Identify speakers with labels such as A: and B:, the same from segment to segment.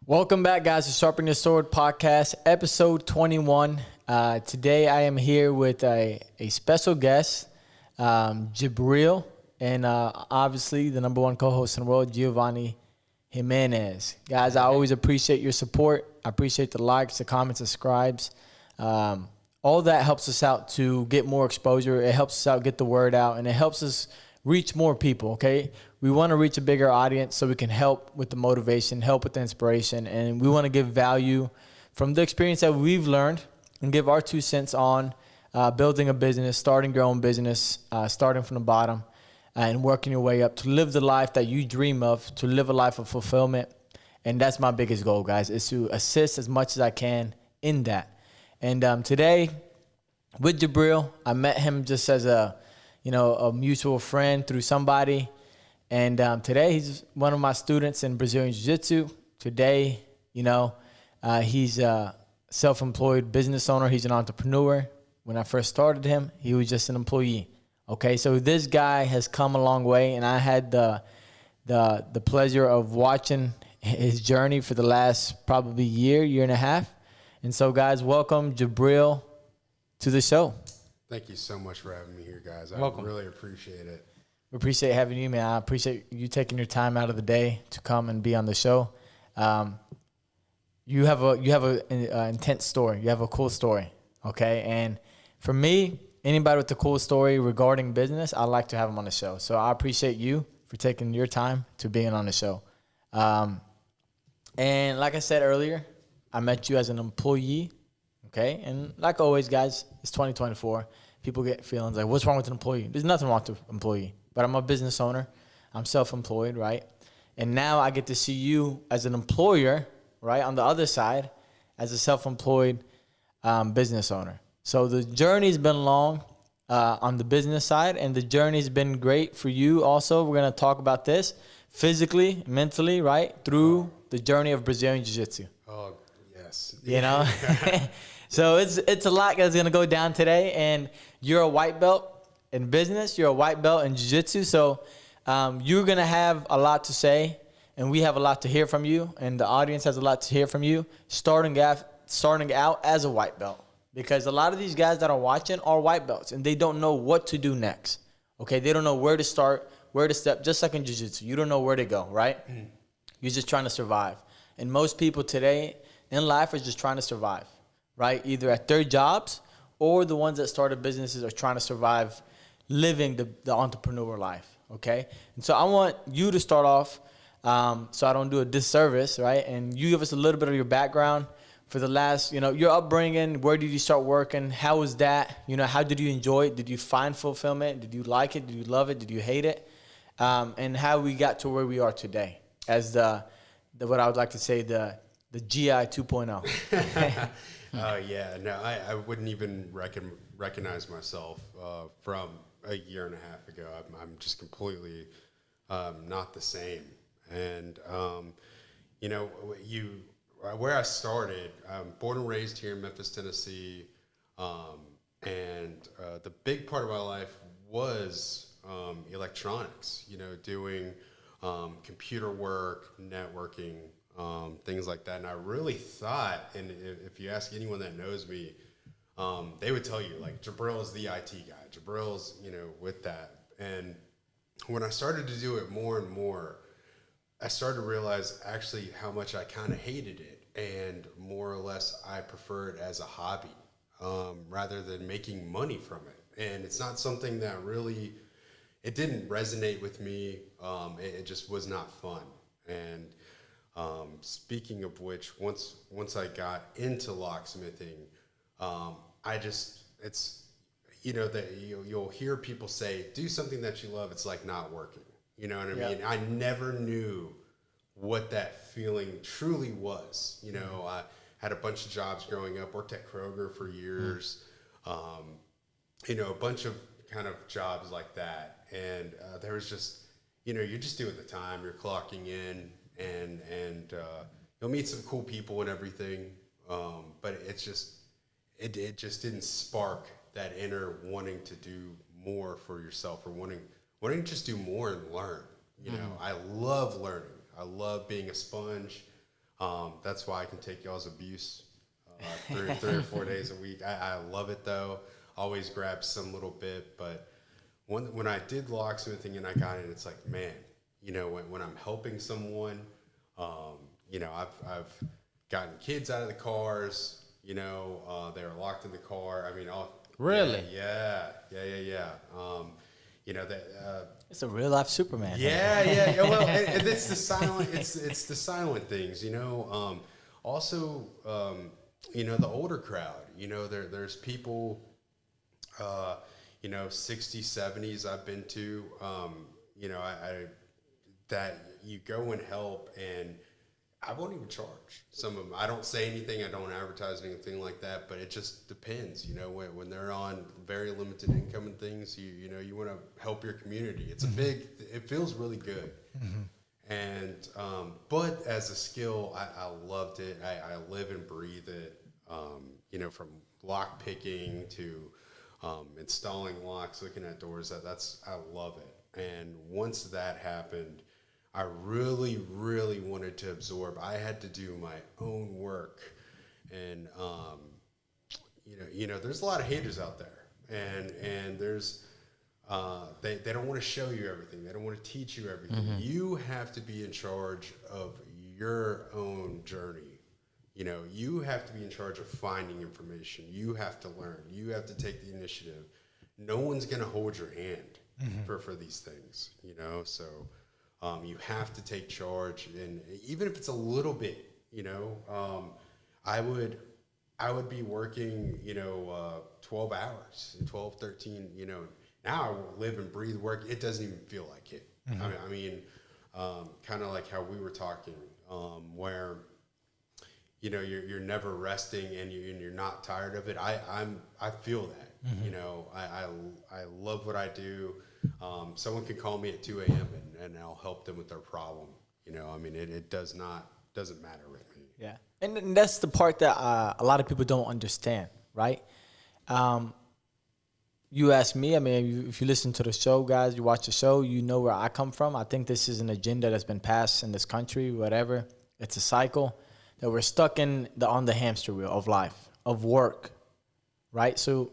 A: Welcome back, guys, to Sharpen Your Sword podcast, episode 21. Today, I am here with a special guest, Jabril, and obviously the number one co-host in the world, Giovanni Jimenez. Guys, I always appreciate your support. I appreciate the likes, the comments, subscribes. All that helps us out to get more exposure. It helps us out get the word out, and it helps us reach more people, okay? We want to reach a bigger audience so we can help with the motivation, help with the inspiration, and we want to give value from the experience that we've learned and give our 2 cents on building a business, starting your own business, starting from the bottom, and working your way up to live the life that you dream of, to live a life of fulfillment. And that's my biggest goal, guys, is to assist as much as I can in that. And today, with Jabril, I met him just as a mutual friend through somebody. And today he's one of my students in Brazilian Jiu-Jitsu. Today, he's a self-employed business owner. He's an entrepreneur. When I first started him, he was just an employee. Okay, so this guy has come a long way, and I had the pleasure of watching his journey for the last probably year and a half. And so, guys, welcome Jabril to the show.
B: Thank you so much for having me here, guys.
A: Welcome.
B: I really appreciate it.
A: We appreciate having you, man. I appreciate you taking your time out of the day to come and be on the show. You have an intense story. You have a cool story, okay? And for me, anybody with a cool story regarding business, I like to have them on the show. So I appreciate you for taking your time to being on the show. And like I said earlier, I met you as an employee, okay? And like always, guys, it's 2024. People get feelings like, what's wrong with an employee? There's nothing wrong with an employee. But I'm a business owner. I'm self-employed, right? And now I get to see you as an employer, right, on the other side, as a self-employed business owner. So the journey's been long on the business side, and the journey's been great for you also. We're going to talk about this physically, mentally, right, through the journey of Brazilian Jiu-Jitsu.
B: Oh, yes.
A: You know? So it's a lot that's going to go down today, and you're a white belt in business, you're a white belt in jiu-jitsu, so you're going to have a lot to say, and we have a lot to hear from you, and the audience has a lot to hear from you, starting out as a white belt. Because a lot of these guys that are watching are white belts, and they don't know what to do next. Okay, they don't know where to start, where to step, just like in jiu-jitsu. You don't know where to go, right? Mm. You're just trying to survive. And most people today in life are just trying to survive, right? Either at their jobs or the ones that started businesses are trying to survive living the entrepreneur life, okay? And so I want you to start off so I don't do a disservice, right? And you give us a little bit of your background for the last, your upbringing. Where did you start working? How was that? How did you enjoy it? Did you find fulfillment? Did you like it? Did you love it? Did you hate it? And how we got to where we are today as the what I would like to say, the GI 2.0.
B: Oh, yeah. No, I wouldn't even recognize myself from a year and a half ago. I'm just completely not the same. And, where I started, I'm born and raised here in Memphis, Tennessee. And the big part of my life was electronics, doing computer work, networking, things like that. And I really thought, and if you ask anyone that knows me, they would tell you, like, Jabril is the IT guy. Jabril's, with that. And when I started to do it more and more, I started to realize actually how much I kind of hated it. And more or less, I prefer it as a hobby rather than making money from it. And it's not something that really, it didn't resonate with me. It just was not fun. And speaking of which, once I got into locksmithing, it's, that you'll hear people say, do something that you love. It's like not working. You know what I mean? I never knew what that feeling truly was. I had a bunch of jobs growing up, worked at Kroger for years, a bunch of kind of jobs like that. And there was just, you're just doing the time, you're clocking in, and you'll meet some cool people and everything. But it just didn't spark that inner wanting to do more for yourself, or wanting to just do more and learn. I love learning. I love being a sponge. That's why I can take y'all's abuse 3 or 4 days a week. I love it though. Always grab some little bit, but when I did locksmithing and I got in, it's like, man, when I'm helping someone, I've gotten kids out of the cars, they were locked in the car. I mean,
A: really?
B: Yeah.
A: It's a real life Superman.
B: Yeah. Well, and it's the silent, it's the silent things, Also, the older crowd, there's people, 60s, 70s I've been to, that you go and help, and I won't even charge some of them. I don't say anything. I don't advertise anything like that, but it just depends. When they're on very limited income and things, you want to help your community. It's it feels really good. Mm-hmm. And, but as a skill, I loved it. I live and breathe it, from lock picking to, installing locks, looking at doors, I love it. And once that happened, I really, really wanted to absorb. I had to do my own work, and there's a lot of haters out there, and there's they don't want to show you everything. They don't want to teach you everything. Mm-hmm. You have to be in charge of your own journey. You have to be in charge of finding information. You have to learn. You have to take the initiative. No one's going to hold your hand for these things. So. You have to take charge, and even if it's a little bit, I would be working, 12 hours, 12, 13, now I live and breathe work. It doesn't even feel like it. Mm-hmm. I mean, kind of like how we were talking, where, you're never resting and you're not tired of it. I feel that, mm-hmm. I love what I do. Someone can call me at 2 a.m. and I'll help them with their problem. It doesn't matter with me.
A: Yeah. And that's the part that a lot of people don't understand, right? You ask me, if you listen to the show, guys, you watch the show, you know where I come from. I think this is an agenda that's been passed in this country, whatever. It's a cycle that we're stuck on the hamster wheel of life, of work, right? So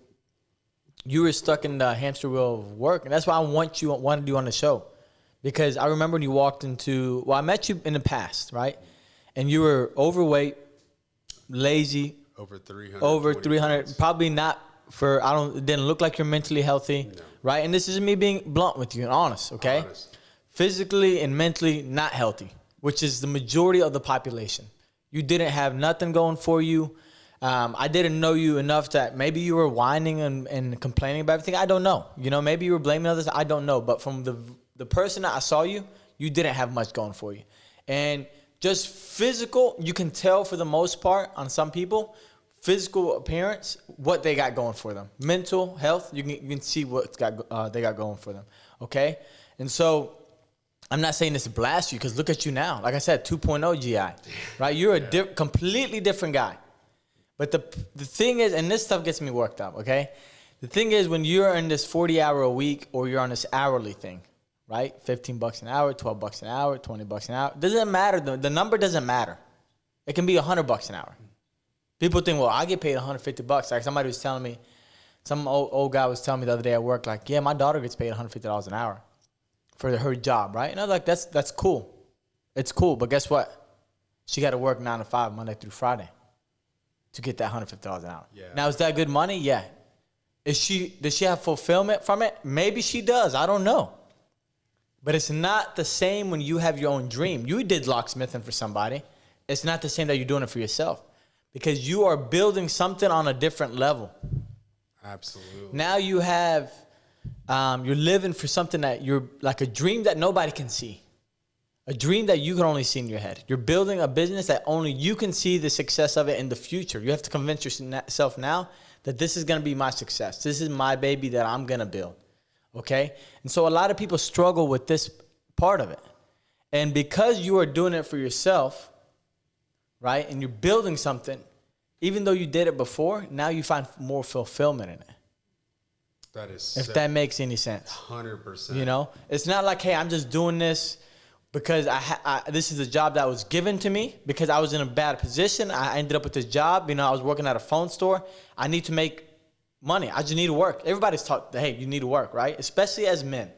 A: you were stuck in the hamster wheel of work, and that's why I wanted you on the show, because I remember when you walked into. Well, I met you in the past, right? And you were overweight, lazy,
B: over 300,
A: pounds. Probably not for. It didn't look like you're mentally healthy, no. Right? And this is me being blunt with you and honest, okay? Honest. Physically and mentally not healthy, which is the majority of the population. You didn't have nothing going for you. I didn't know you enough that maybe you were whining and complaining about everything. I don't know. Maybe you were blaming others. I don't know. But from the person that I saw you didn't have much going for you. And just physical, you can tell for the most part on some people, physical appearance, what they got going for them. Mental health, you can see what they got going for them. Okay? And so I'm not saying this to blast you, because look at you now. Like I said, 2.0 GI, right? You're a completely different guy. But the thing is, and this stuff gets me worked up, okay? The thing is, when you're in this 40-hour a week, or you're on this hourly thing, right? $15 an hour, $12 an hour, $20 an hour. Doesn't matter. The number doesn't matter. It can be $100 an hour. People think, well, I get paid $150. Like somebody was telling me, some old guy was telling me the other day at work, like, yeah, my daughter gets paid $150 an hour for her job, right? And I was like, that's cool. It's cool, but guess what? She got to work 9 to 5, Monday through Friday, to get that $150 an hour. Yeah. Now, is that good money? Yeah. Does she have fulfillment from it? Maybe she does. I don't know. But it's not the same when you have your own dream. You did locksmithing for somebody. It's not the same that you're doing it for yourself, because you are building something on a different level.
B: Absolutely.
A: Now you have, you're living for something that you're like a dream that nobody can see. A dream that you can only see in your head. You're building a business that only you can see the success of it in the future. You have to convince yourself now that this is going to be my success. This is my baby that I'm going to build. Okay? And so a lot of people struggle with this part of it. And because you are doing it for yourself, right, and you're building something, even though you did it before, now you find more fulfillment in it.
B: That is
A: if that makes any sense.
B: 100%.
A: You know? It's not like, hey, I'm just doing this because this is a job that was given to me because I was in a bad position. I ended up with this job. I was working at a phone store. I need to make money. I just need to work. Everybody's taught that, hey, you need to work, right? Especially as men,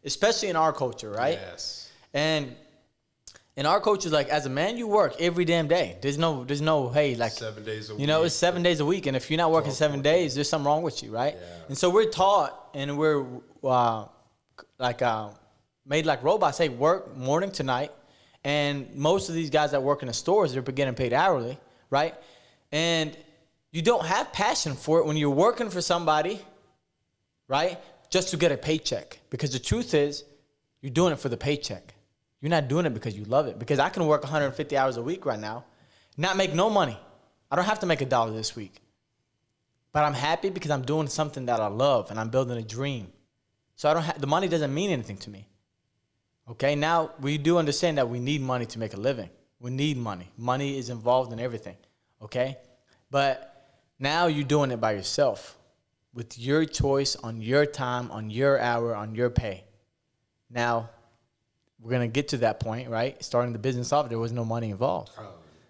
A: especially in our culture, right?
B: Yes.
A: And in our culture, like as a man, you work every damn day. There's no, hey, like
B: 7 days a week.
A: It's 7 days a week. And if you're not working 7 days, there's something wrong with you, right?
B: Yeah.
A: And so we're taught and we're made like robots. Hey, work morning to night. And most of these guys that work in the stores, they're getting paid hourly, right? And you don't have passion for it when you're working for somebody, right? Just to get a paycheck. Because the truth is, you're doing it for the paycheck. You're not doing it because you love it. Because I can work 150 hours a week right now, not make no money. I don't have to make $1 this week. But I'm happy because I'm doing something that I love and I'm building a dream. So the money doesn't mean anything to me. Okay, now we do understand that we need money to make a living. We need money. Money is involved in everything. Okay? But now you're doing it by yourself with your choice on your time, on your hour, on your pay. Now, we're going to get to that point, right? Starting the business off, there was no money involved.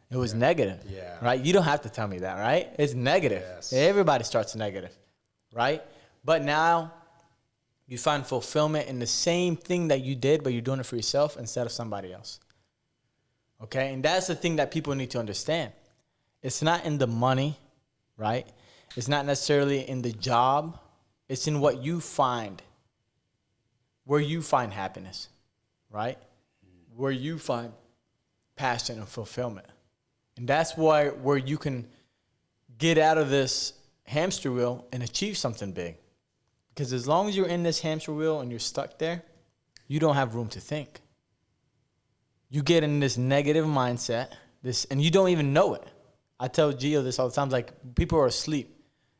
A: It was negative, right? You don't have to tell me that, right? It's negative.
B: Yes.
A: Everybody starts negative, right? But now you find fulfillment in the same thing that you did, but you're doing it for yourself instead of somebody else, okay? And that's the thing that people need to understand. It's not in the money, right? It's not necessarily in the job. It's in what you find, where you find happiness, right? Where you find passion and fulfillment. And that's where you can get out of this hamster wheel and achieve something big. Because as long as you're in this hamster wheel and you're stuck there, you don't have room to think. You get in this negative mindset, and you don't even know it. I tell Gio this all the time, like people are asleep.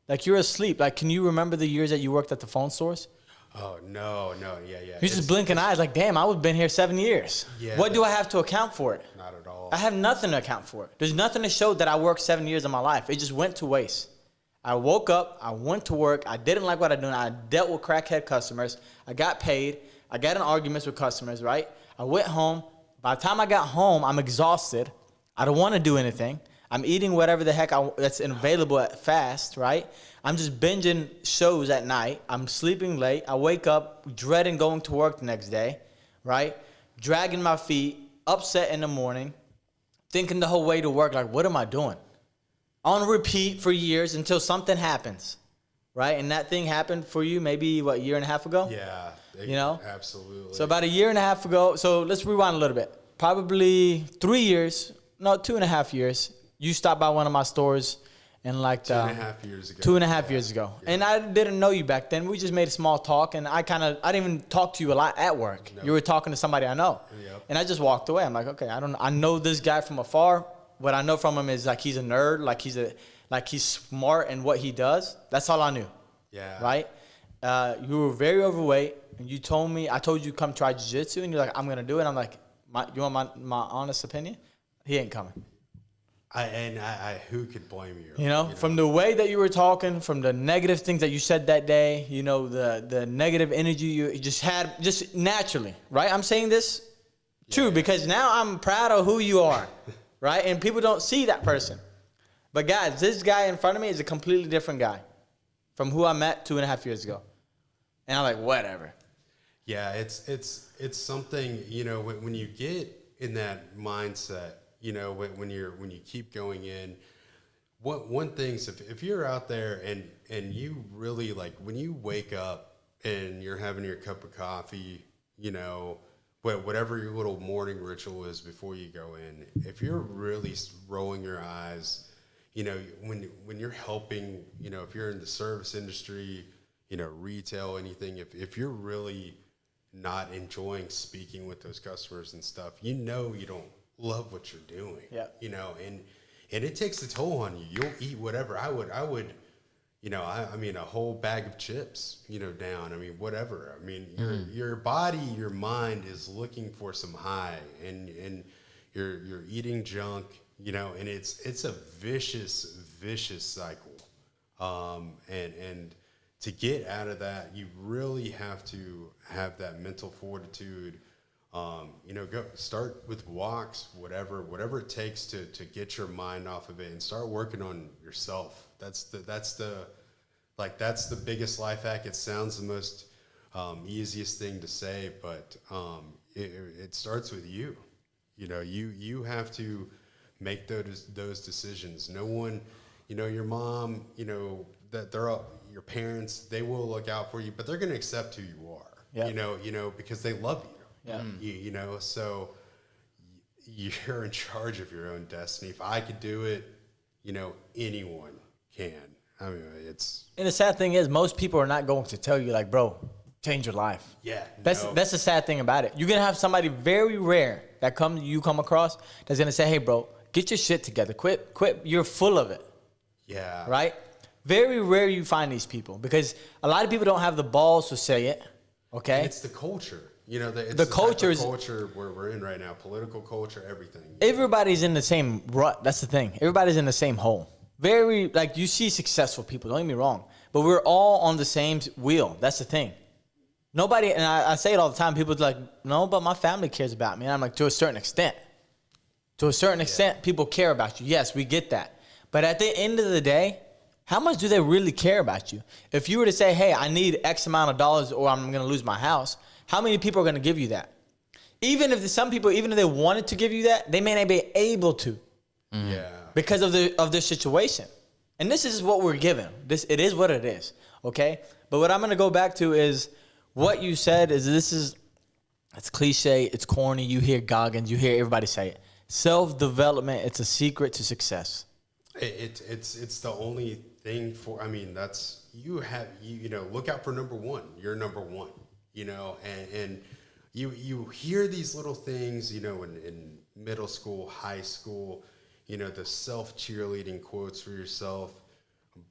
A: Like you're asleep. Like, can you remember the years that you worked at the phone stores?
B: Oh, no, yeah.
A: You're just blinking eyes like, damn, I would have been here 7 years.
B: Yeah,
A: what do I have to account for it?
B: Not at all.
A: I have nothing to account for it. There's nothing to show that I worked 7 years of my life. It just went to waste. I woke up, I went to work, I didn't like what I did. I dealt with crackhead customers. I got paid. I got in arguments with customers, right? I went home. By the time I got home, I'm exhausted. I don't want to do anything. I'm eating whatever the heck that's available at fast, right? I'm just binging shows at night. I'm sleeping late. I wake up dreading going to work the next day, right? Dragging my feet, upset in the morning, thinking the whole way to work, like, what am I doing? On repeat for years until something happens, right? And that thing happened for you maybe, a year and a half ago?
B: Yeah. Absolutely.
A: So about a year and a half ago, so let's rewind a little bit. Probably 2.5 years, you stopped by one of my stores and like
B: 2.5 years ago.
A: 2.5 years ago. Yeah. And I didn't know you back then. We just made a small talk, and I didn't even talk to you a lot at work. No. You were talking to somebody I know.
B: Yep.
A: And I just walked away. I'm like, okay, I know this guy from afar. What I know from him is like he's a nerd, like he's smart in what he does. That's all I knew.
B: Yeah.
A: Right? You were very overweight, and I told you to come try jiu-jitsu, and you're like, I'm gonna do it. I'm like, you want my honest opinion? He ain't coming.
B: Who could blame you?
A: You know, from the way that you were talking, from the negative things that you said that day, the negative energy you just had, just naturally, right? I'm saying this true because now I'm proud of who you are. Right? And people don't see that person. But guys, this guy in front of me is a completely different guy from who I met 2.5 years ago. And I'm like, whatever.
B: Yeah, it's something, when you get in that mindset, when you keep going in, one thing is if you're out there and you really like when you wake up and you're having your cup of coffee, whatever your little morning ritual is before you go in, if you're really rolling your eyes, when you're helping, if you're in the service industry, retail, anything, if you're really not enjoying speaking with those customers and stuff, you don't love what you're doing.
A: Yeah.
B: And it takes a toll on you. You'll eat whatever. I would a whole bag of chips, down. Whatever. Your body, your mind is looking for some high, and you're eating junk, and it's a vicious cycle. And to get out of that, you really have to have that mental fortitude, Go start with walks, whatever it takes to get your mind off of it and start working on yourself. That's the biggest life hack. It sounds the most easiest thing to say, but it starts with you. You have to make those decisions. No one, your mom, that they're all, your parents, they will look out for you, but they're going to accept who you are.
A: Yeah.
B: Because they love you.
A: Yeah.
B: So you're in charge of your own destiny. If I could do it, anyone can. I mean,
A: and the sad thing is, most people are not going to tell you, like, bro, change your life.
B: Yeah.
A: That's the sad thing about it. You're going to have somebody very rare that you come across that's going to say, hey, bro, get your shit together. Quit. You're full of it.
B: Yeah.
A: Right? Very rare you find these people because a lot of people don't have the balls to say it. Okay.
B: And it's the culture. It's
A: the culture
B: where we're in right now. Political culture, everything.
A: Everybody's in the same rut. That's the thing. Everybody's in the same hole. Very, like, you see successful people. Don't get me wrong. But we're all on the same wheel. That's the thing. Nobody, and I say it all the time, people are like, no, but my family cares about me. And I'm like, to a certain extent. To a certain extent, people care about you. Yes, we get that. But at the end of the day, how much do they really care about you? If you were to say, hey, I need X amount of dollars or I'm going to lose my house, how many people are going to give you that? Even if some people, even if they wanted to give you that, they may not be able to.
B: Yeah.
A: Because of their situation. And this is what we're given. It is what it is. Okay? But what I'm going to go back to is what you said is it's cliche, it's corny. You hear Goggins, you hear everybody say it. Self-development, it's a secret to success.
B: It's the only thing for, I mean, that's, look out for number one. You're number one, and you hear these little things, in middle school, high school, the self-cheerleading quotes for yourself.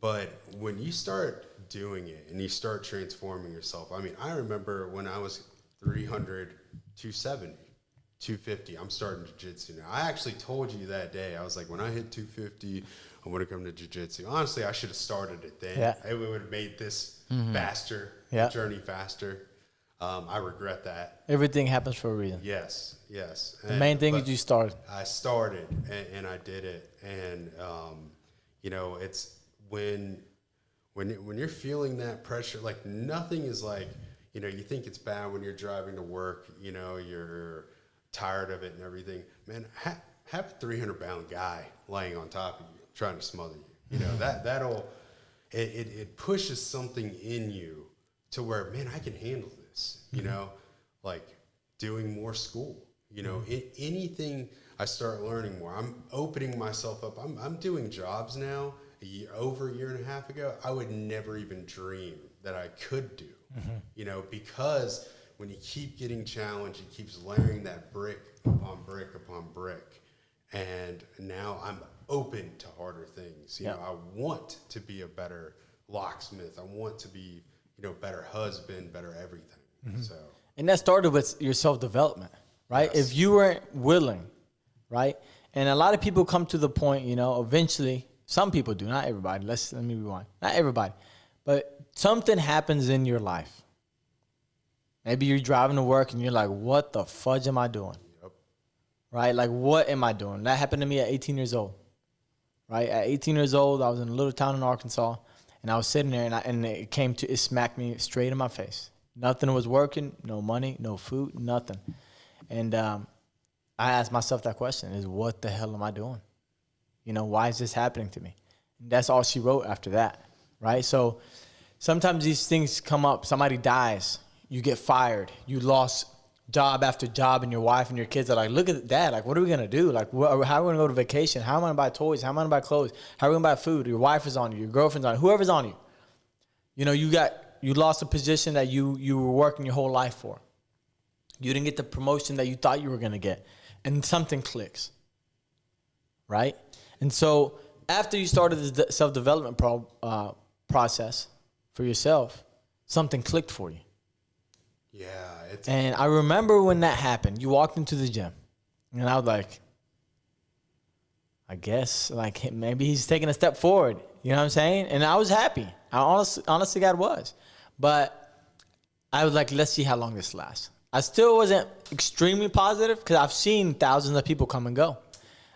B: But when you start doing it and you start transforming yourself, I mean, I remember when I was 300, 270, 250, I'm starting jiu-jitsu now. I actually told you that day, I was like, when I hit 250, I want to come to jiu-jitsu. Honestly, I should have started it then.
A: Yeah.
B: It would have made this faster, journey faster. I regret that.
A: Everything happens for a reason.
B: Yes.
A: The main thing is you started.
B: I started and I did it. And, it's when you're feeling that pressure, like nothing is like, you think it's bad when you're driving to work, you're tired of it and everything. Man, have a 300-pound guy laying on top of you, trying to smother you. That'll pushes something in you to where, man, I can handle this. Like doing more school. Anything I start learning more. I'm opening myself up. I'm doing jobs now. Over a year and a half ago, I would never even dream that I could do. Because when you keep getting challenged, it keeps layering that brick upon brick upon brick. And now I'm open to harder things. I want to be a better locksmith. I want to be, better husband, better everything. So.
A: And that started with your self-development, right?
B: Yes.
A: If you weren't willing, right? And a lot of people come to the point, eventually, some people do, not everybody. Let me rewind. Not everybody. But something happens in your life. Maybe you're driving to work and you're like, what the fudge am I doing?
B: Yep.
A: Right? Like, what am I doing? That happened to me at 18 years old. Right? At 18 years old, I was in a little town in Arkansas, and I was sitting there, and it smacked me straight in my face. Nothing was working, no money, no food, nothing. And I asked myself that question, is what the hell am I doing? Why is this happening to me? And that's all she wrote after that, right? So sometimes these things come up. Somebody dies. You get fired. You lost job after job, and your wife and your kids are like, look at that. Like, what are we going to do? Like, how are we going to go to vacation? How am I going to buy toys? How am I going to buy clothes? How are we going to buy food? Your wife is on you. Your girlfriend's on you. Whoever's on you. You lost a position that you were working your whole life for. You didn't get the promotion that you thought you were going to get. And something clicks, right? And so after you started the self-development process for yourself, something clicked for you.
B: Yeah.
A: And I remember when that happened, you walked into the gym, and I was like, I guess, like, maybe he's taking a step forward. You know what I'm saying? And I was happy. I honestly, God was. But I was like, let's see how long this lasts. I still wasn't extremely positive because I've seen thousands of people come and go.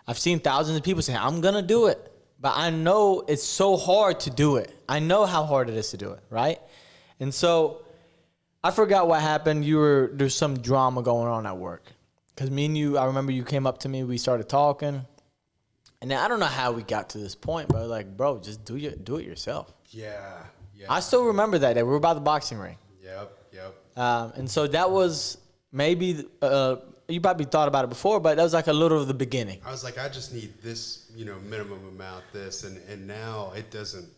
A: I've seen thousands of people say, I'm going to do it. But I know it's so hard to do it. I know how hard it is to do it, right? And so I forgot what happened. There's some drama going on at work. Because me and you, I remember you came up to me, we started talking. And then I don't know how we got to this point, but like, bro, just do it yourself.
B: Yeah.
A: I still remember that day. We were by the boxing ring.
B: Yep.
A: And so that was maybe, you probably thought about it before, but that was like a little of the beginning.
B: I was like, I just need this, minimum amount, this. And now it doesn't.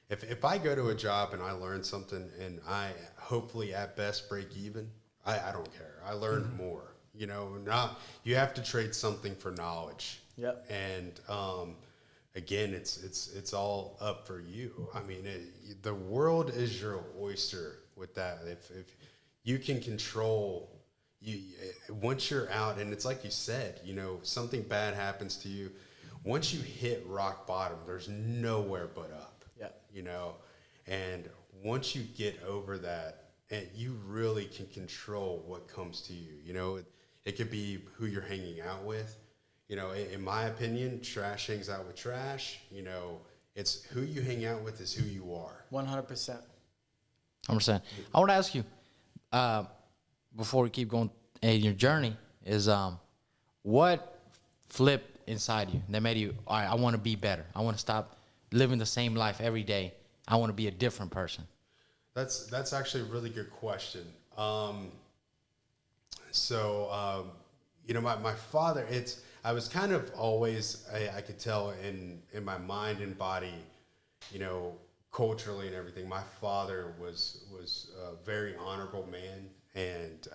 B: If I go to a job and I learn something and I hopefully at best break even, I don't care. I learned more. Not you have to trade something for knowledge.
A: Yep.
B: And again, it's all up for you. I mean, the world is your oyster with that. If you can control, once you're out, and it's like you said, something bad happens to you. Once you hit rock bottom, there's nowhere but up.
A: Yeah.
B: And once you get over that, and you really can control what comes to you. It could be who you're hanging out with. In my opinion, trash hangs out with trash. It's who you hang out with is who you are.
A: 100%.
C: 100%. I want to ask you, before we keep going in your journey, is what flipped inside you that made you, all right, I want to be better. I want to stop living the same life every day. I want to be a different person.
B: That's actually a really good question. My father, I was kind of always, I could tell in my mind and body, culturally and everything, my father was a very honorable man. And,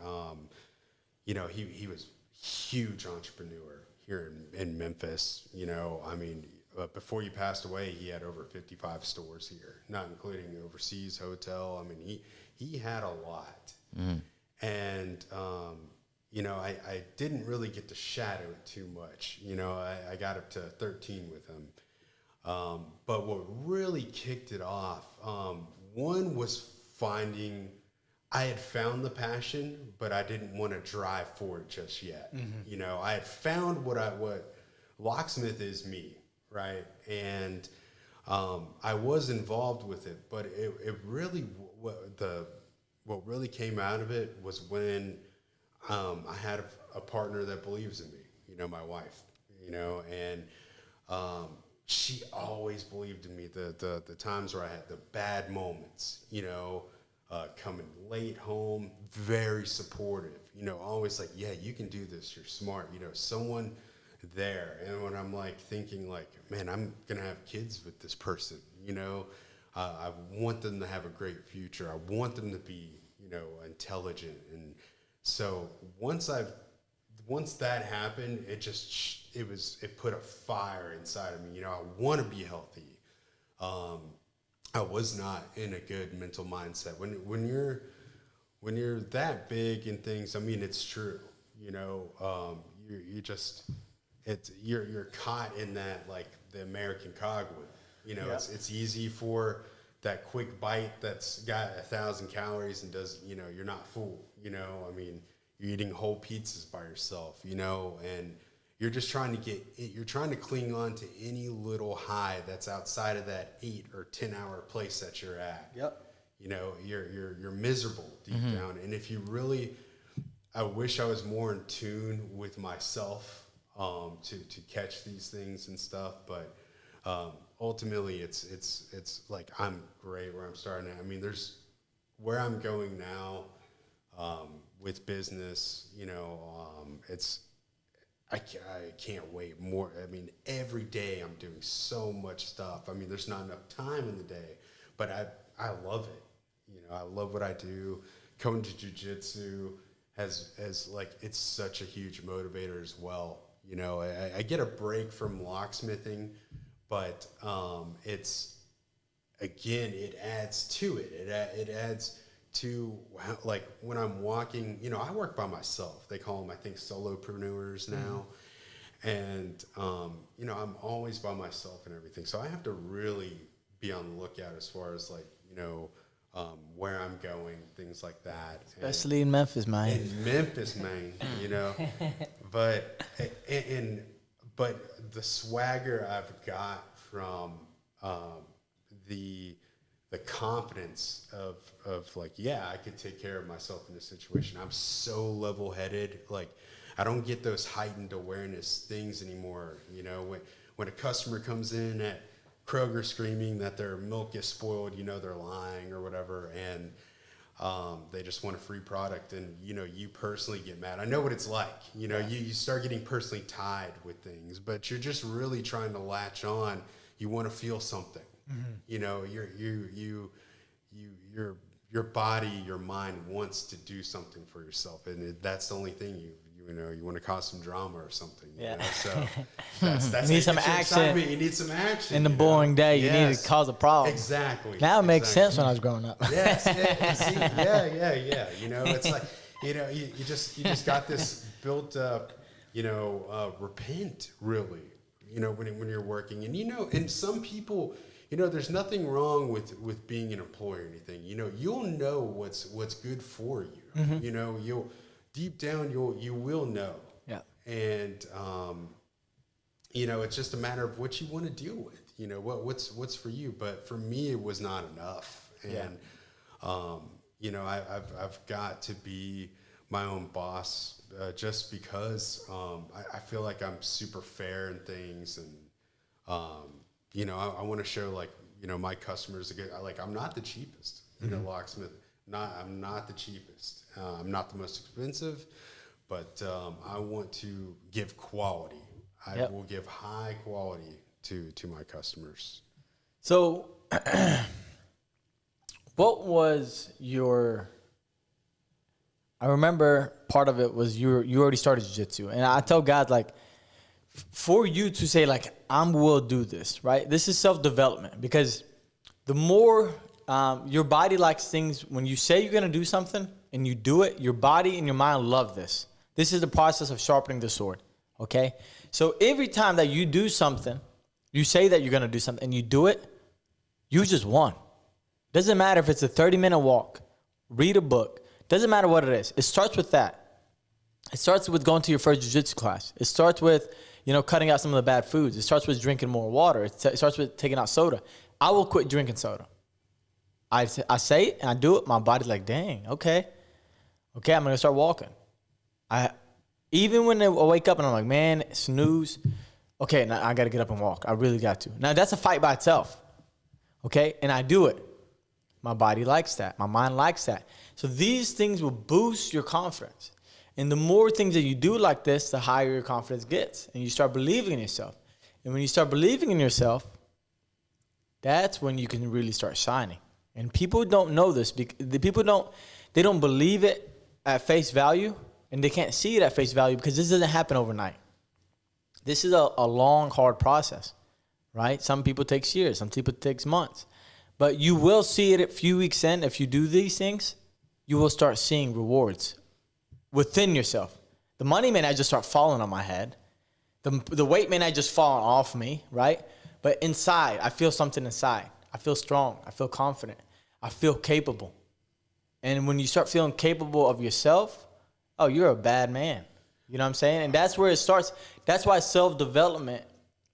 B: he was a huge entrepreneur here in Memphis. Before he passed away, he had over 55 stores here, not including overseas hotel. I mean, he had a lot. And, I didn't really get to shadow it too much. I got up to 13 with him. But what really kicked it off, one was I had found the passion, but I didn't want to drive for it just yet. I had found what locksmith is me, right? And I was involved with it, but it really, what really came out of it was when I had a partner that believes in me, my wife, and she always believed in me. The times where I had the bad moments, coming late home, very supportive, always like, yeah, you can do this. You're smart, someone there. And when I'm like thinking like, man, I'm going to have kids with this person, I want them to have a great future. I want them to be, intelligent. And so once that happened, it put a fire inside of me. I want to be healthy. I was not in a good mental mindset. When you're that big in things, I mean, it's true. You're caught in that, like the American cogwood. Yeah. It's easy for that quick bite that's got 1,000 calories and does, you're not full. I mean, you're eating whole pizzas by yourself, and you're just trying to cling on to any little high that's outside of that 8 or 10 hour place that you're at.
A: Yep.
B: You're miserable deep down. And if you really, I wish I was more in tune with myself, to catch these things and stuff. But, ultimately it's like, I'm great where I'm starting at. I mean, there's where I'm going now, with business, I can't wait more. I mean, every day I'm doing so much stuff. I mean, there's not enough time in the day, but I love it. I love what I do. Coming to jiu-jitsu has like, it's such a huge motivator as well. I get a break from locksmithing, but it's, again, it adds to it. It adds to, like, when I'm walking, I work by myself. They call them, I think, solopreneurs now. And, I'm always by myself and everything. So I have to really be on the lookout as far as, like, where I'm going, things like that.
A: Especially in Memphis, man.
B: In Memphis, man, you know. But but the swagger I've got from the confidence of like, yeah, I could take care of myself in this situation. I'm so level-headed. Like, I don't get those heightened awareness things anymore. You know, when a customer comes in at Kroger screaming that their milk is spoiled, you know, they're lying or whatever, and they just want a free product, and you know, you personally get mad. I know what it's like. You know, you start getting personally tied with things, but you're just really trying to latch on. You want to feel something. Mm-hmm. You know, your body, your mind wants to do something for yourself, and that's the only thing you know, you want to cause some drama or something. You know? So that's
A: you need some action.
B: You need some action
A: in the boring day. You need to cause a problem.
B: Exactly.
A: Now it makes sense when I was growing up.
B: Yes. Yeah. You know, it's like, you know, you just got this built up. You know, repent really. You know, when you're working, and you know, and some people. You know, there's nothing wrong with being an employee or anything. You know, you'll know what's good for you. Mm-hmm. You know, you'll deep down you will know. Yeah. And you know, it's just a matter of what you want to deal with. You know, what's for you. But for me, it was not enough. And you know, I've got to be my own boss just because I feel like I'm super fair in things, and you know, I want to show, like, you know, my customers, like, I'm not the cheapest, you know, locksmith. I'm not the cheapest. I'm not the most expensive, but I want to give quality. I will give high quality to my customers.
A: So, what was your? I remember part of it was you already started jiu-jitsu, and I tell guys, like, for you to say, like, will do this, right? This is self-development, because the more your body likes things, when you say you're going to do something and you do it, your body and your mind love this. This is the process of sharpening the sword, okay? So every time that you do something, you say that you're going to do something and you do it, you just won. Doesn't matter if it's a 30-minute walk, read a book, doesn't matter what it is. It starts with that. It starts with going to your first jiu-jitsu class. It starts with, you know, cutting out some of the bad foods. It starts with drinking more water. It starts with taking out soda. I will quit drinking soda. I say it and I do it. My body's like, dang, okay, I'm going to start walking. Even when I wake up and I'm like, man, snooze. Okay, now I got to get up and walk. I really got to. Now, that's a fight by itself, okay? And I do it. My body likes that. My mind likes that. So these things will boost your confidence. And the more things that you do like this, the higher your confidence gets. And you start believing in yourself. And when you start believing in yourself, that's when you can really start shining. And people don't know this. The people don't believe it at face value. And they can't see it at face value because this doesn't happen overnight. This is a long, hard process, right? Some people take years. Some people take months. But you will see it a few weeks in. If you do these things, you will start seeing rewards within yourself. The money may not just start falling on my head. The weight may not just fall off me, right? But inside, I feel something inside. I feel strong. I feel confident. I feel capable. And when you start feeling capable of yourself, oh, you're a bad man. You know what I'm saying? And that's where it starts. That's why self-development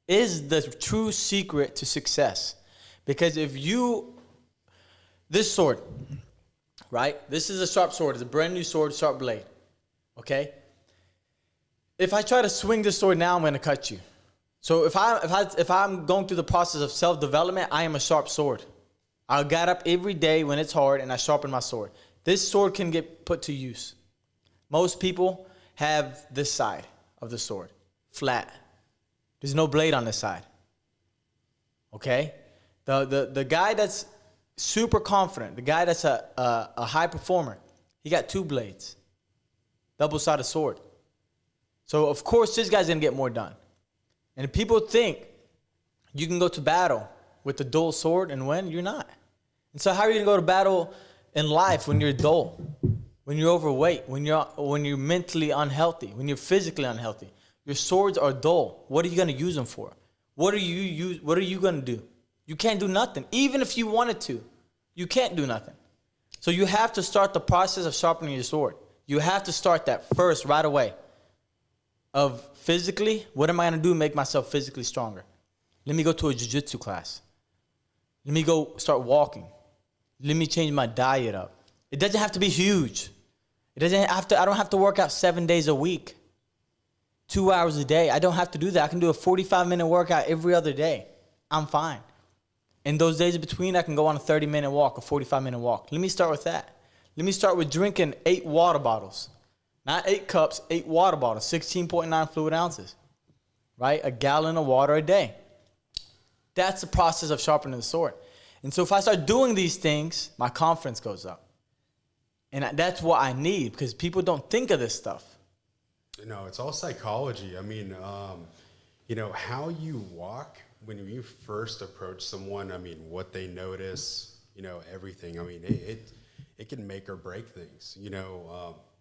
A: is the true secret to success. Because this sword, right? This is a sharp sword. It's a brand new sword, sharp blade. Okay? If I try to swing this sword now, I'm going to cut you. So if I'm going through the process of self-development, I am a sharp sword. I get up every day when it's hard and I sharpen my sword. This sword can get put to use. Most people have this side of the sword, flat. There's no blade on this side. Okay? The guy that's super confident, the guy that's a high performer, he got two blades. Double-sided sword. So, of course, this guy's going to get more done. And people think you can go to battle with a dual sword and win. You're not. And so how are you going to go to battle in life when you're dull, when you're overweight, when you're mentally unhealthy, when you're physically unhealthy? Your swords are dull. What are you going to use them for? What are you going to do? You can't do nothing. Even if you wanted to, you can't do nothing. So you have to start the process of sharpening your sword. You have to start that first right away. Of physically, what am I going to do to make myself physically stronger? Let me go to a jiu-jitsu class. Let me go start walking. Let me change my diet up. It doesn't have to be huge. It doesn't have to. I don't have to work out 7 days a week, 2 hours a day. I don't have to do that. I can do a 45-minute workout every other day. I'm fine. In those days in between, I can go on a 30-minute walk, a 45-minute walk. Let me start with that. Let me start with drinking 8 water bottles. Not 8 cups, 8 water bottles, 16.9 fluid ounces, right? A gallon of water a day. That's the process of sharpening the sword. And so if I start doing these things, my confidence goes up. And that's what I need, because people don't think of this stuff.
B: No, it's all psychology. I mean, how you walk when you first approach someone, I mean, what they notice, everything. I mean, it can make or break things.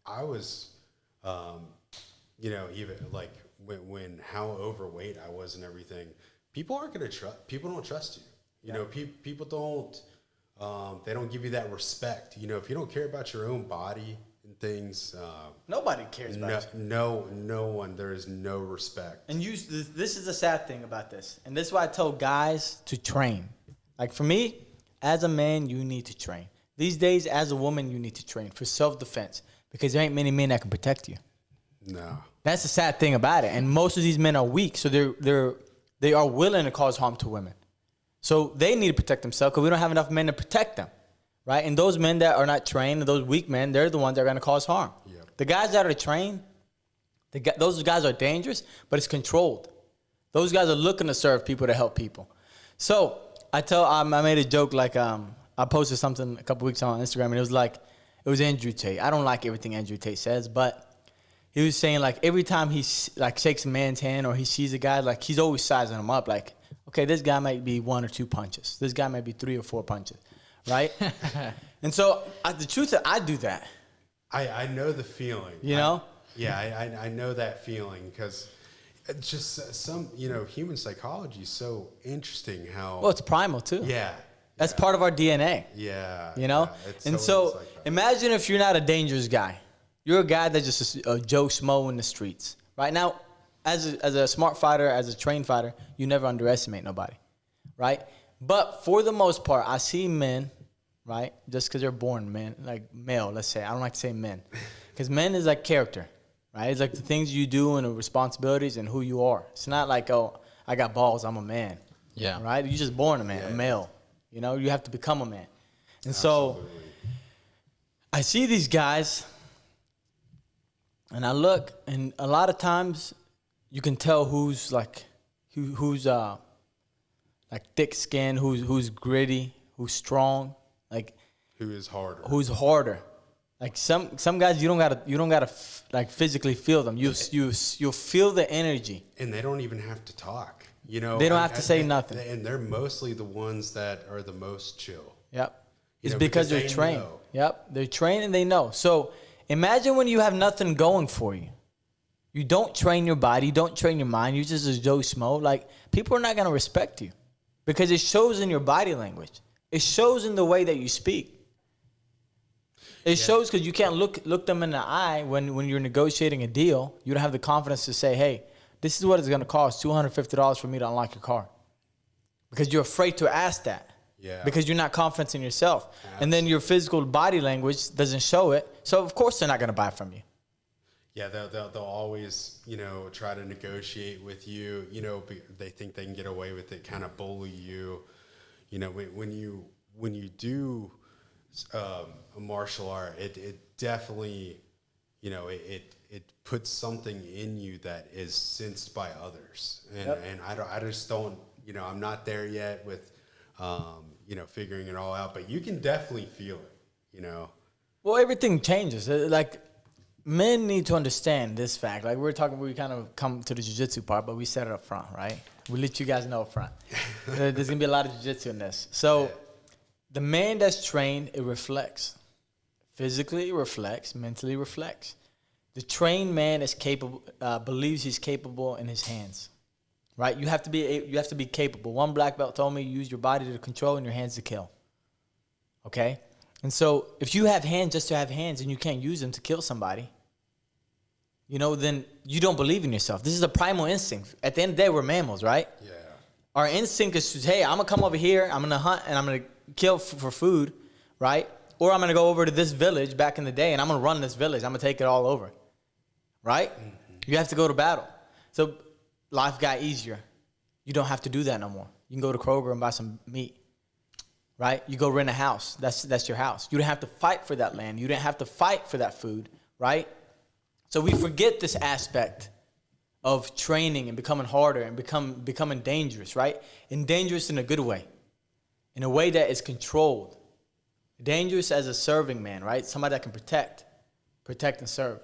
B: I was, even like when how overweight I was and everything, people aren't going to trust, people don't trust you. People don't, they don't give you that respect. If you don't care about your own body and things,
A: nobody cares about you.
B: No one, there is no respect.
A: And this is the sad thing about this. And this is why I tell guys to train. Like for me, as a man, you need to train. These days, as a woman, you need to train for self-defense, because there ain't many men that can protect you.
B: No.
A: That's the sad thing about it. And most of these men are weak, so they are willing to cause harm to women. So they need to protect themselves, because we don't have enough men to protect them, right? And those men that are not trained, those weak men, they're the ones that are going to cause harm. Yep. The guys that are trained, those guys are dangerous, but it's controlled. Those guys are looking to serve people, to help people. So I made a joke, like I posted something a couple weeks on Instagram, and it was Andrew Tate. I don't like everything Andrew Tate says, but he was saying, like, every time he like shakes a man's hand or he sees a guy, like, he's always sizing him up, like, okay, this guy might be 1 or 2 punches. This guy might be 3 or 4 punches, right? And so the truth is, I do that.
B: I know the feeling. I know that feeling, because it's just some, human psychology is so interesting how.
A: Well, it's primal too.
B: Yeah.
A: That's part of our DNA.
B: Yeah.
A: And so imagine if you're not a dangerous guy. You're a guy that's just a Joe Schmo in the streets. Right now, as a smart fighter, as a trained fighter, you never underestimate nobody, right? But for the most part, I see men, right, just because they're born men, like male, let's say. I don't like to say men, because men is like character, right? It's like the things you do and the responsibilities and who you are. It's not like, oh, I got balls, I'm a man.
C: Yeah.
A: Right? You're just born a man, a male. You have to become a man. And
B: Absolutely.
A: so I see these guys, and I look, and a lot of times you can tell who's thick skin, who's gritty, who's strong, like
B: who is harder.
A: Who's harder. Like some guys you don't gotta like physically feel them. You'll feel the energy.
B: And they don't even have to talk. They
A: don't have to say nothing.
B: And they're mostly the ones that are the most chill.
A: Yep. It's because they're trained. Yep. They're trained and they know. So imagine when you have nothing going for you. You don't train your body. You don't train your mind. You're just a Joe Schmo. Like, people are not going to respect you, because it shows in your body language. It shows in the way that you speak. It shows because you can't look them in the eye when you're negotiating a deal. You don't have the confidence to say, hey, this is what it's going to cost, $250 for me to unlock your car. Because you're afraid to ask that.
B: Yeah.
A: Because you're not confident in yourself.
B: Absolutely.
A: And then your physical body language doesn't show it. So, of course, they're not going to buy from you. Yeah,
B: they'll always, try to negotiate with you. They think they can get away with it, kind of bully you. When you do a martial art, it definitely, it puts something in you that is sensed by others. And I just don't, I'm not there yet with, figuring it all out, but you can definitely feel it,
A: Well, everything changes. Like, men need to understand this fact. Like, we kind of come to the jiu-jitsu part, but we set it up front, right? We let you guys know up front. There's going to be a lot of jiu-jitsu in this. So the man that's trained, it reflects. Physically, it reflects. Mentally, it reflects. The trained man is capable, believes he's capable in his hands, right? You have to be capable. One black belt told me, use your body to control and your hands to kill, okay? And so if you have hands just to have hands and you can't use them to kill somebody, then you don't believe in yourself. This is a primal instinct. At the end of the day, we're mammals, right?
B: Yeah.
A: Our instinct is to, hey, I'm going to come over here, I'm going to hunt, and I'm going to kill for food, right? Or I'm going to go over to this village back in the day, and I'm going to run this village. I'm going to take it all over, right? Mm-hmm. You have to go to battle. So life got easier. You don't have to do that no more. You can go to Kroger and buy some meat, right? You go rent a house. That's your house. You don't have to fight for that land. You didn't have to fight for that food, right? So we forget this aspect of training and becoming harder and becoming dangerous, right? And dangerous in a good way, in a way that is controlled. Dangerous as a serving man, right? Somebody that can protect and serve,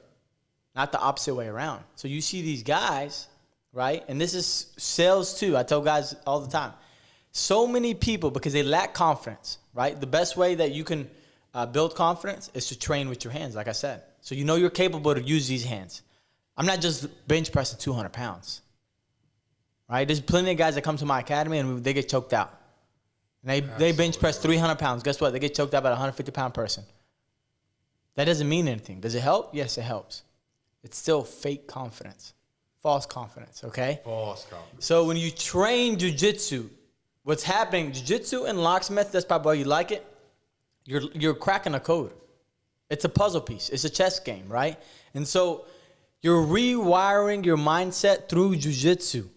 A: not the opposite way around. So you see these guys, right? And this is sales too. I tell guys all the time. So many people, because they lack confidence, right? The best way that you can build confidence is to train with your hands, like I said. So you're capable to use these hands. I'm not just bench pressing 200 pounds, right? There's plenty of guys that come to my academy and they get choked out. And they bench press 300 pounds. Guess what? They get choked out by a 150-pound person. That doesn't mean anything. Does it help? Yes, it helps. It's still fake confidence, false confidence, okay?
B: False confidence.
A: So when you train jiu-jitsu, what's happening, jiu-jitsu and locksmith, that's probably why you like it, you're cracking a code. It's a puzzle piece. It's a chess game, right? And so you're rewiring your mindset through jiu-jitsu.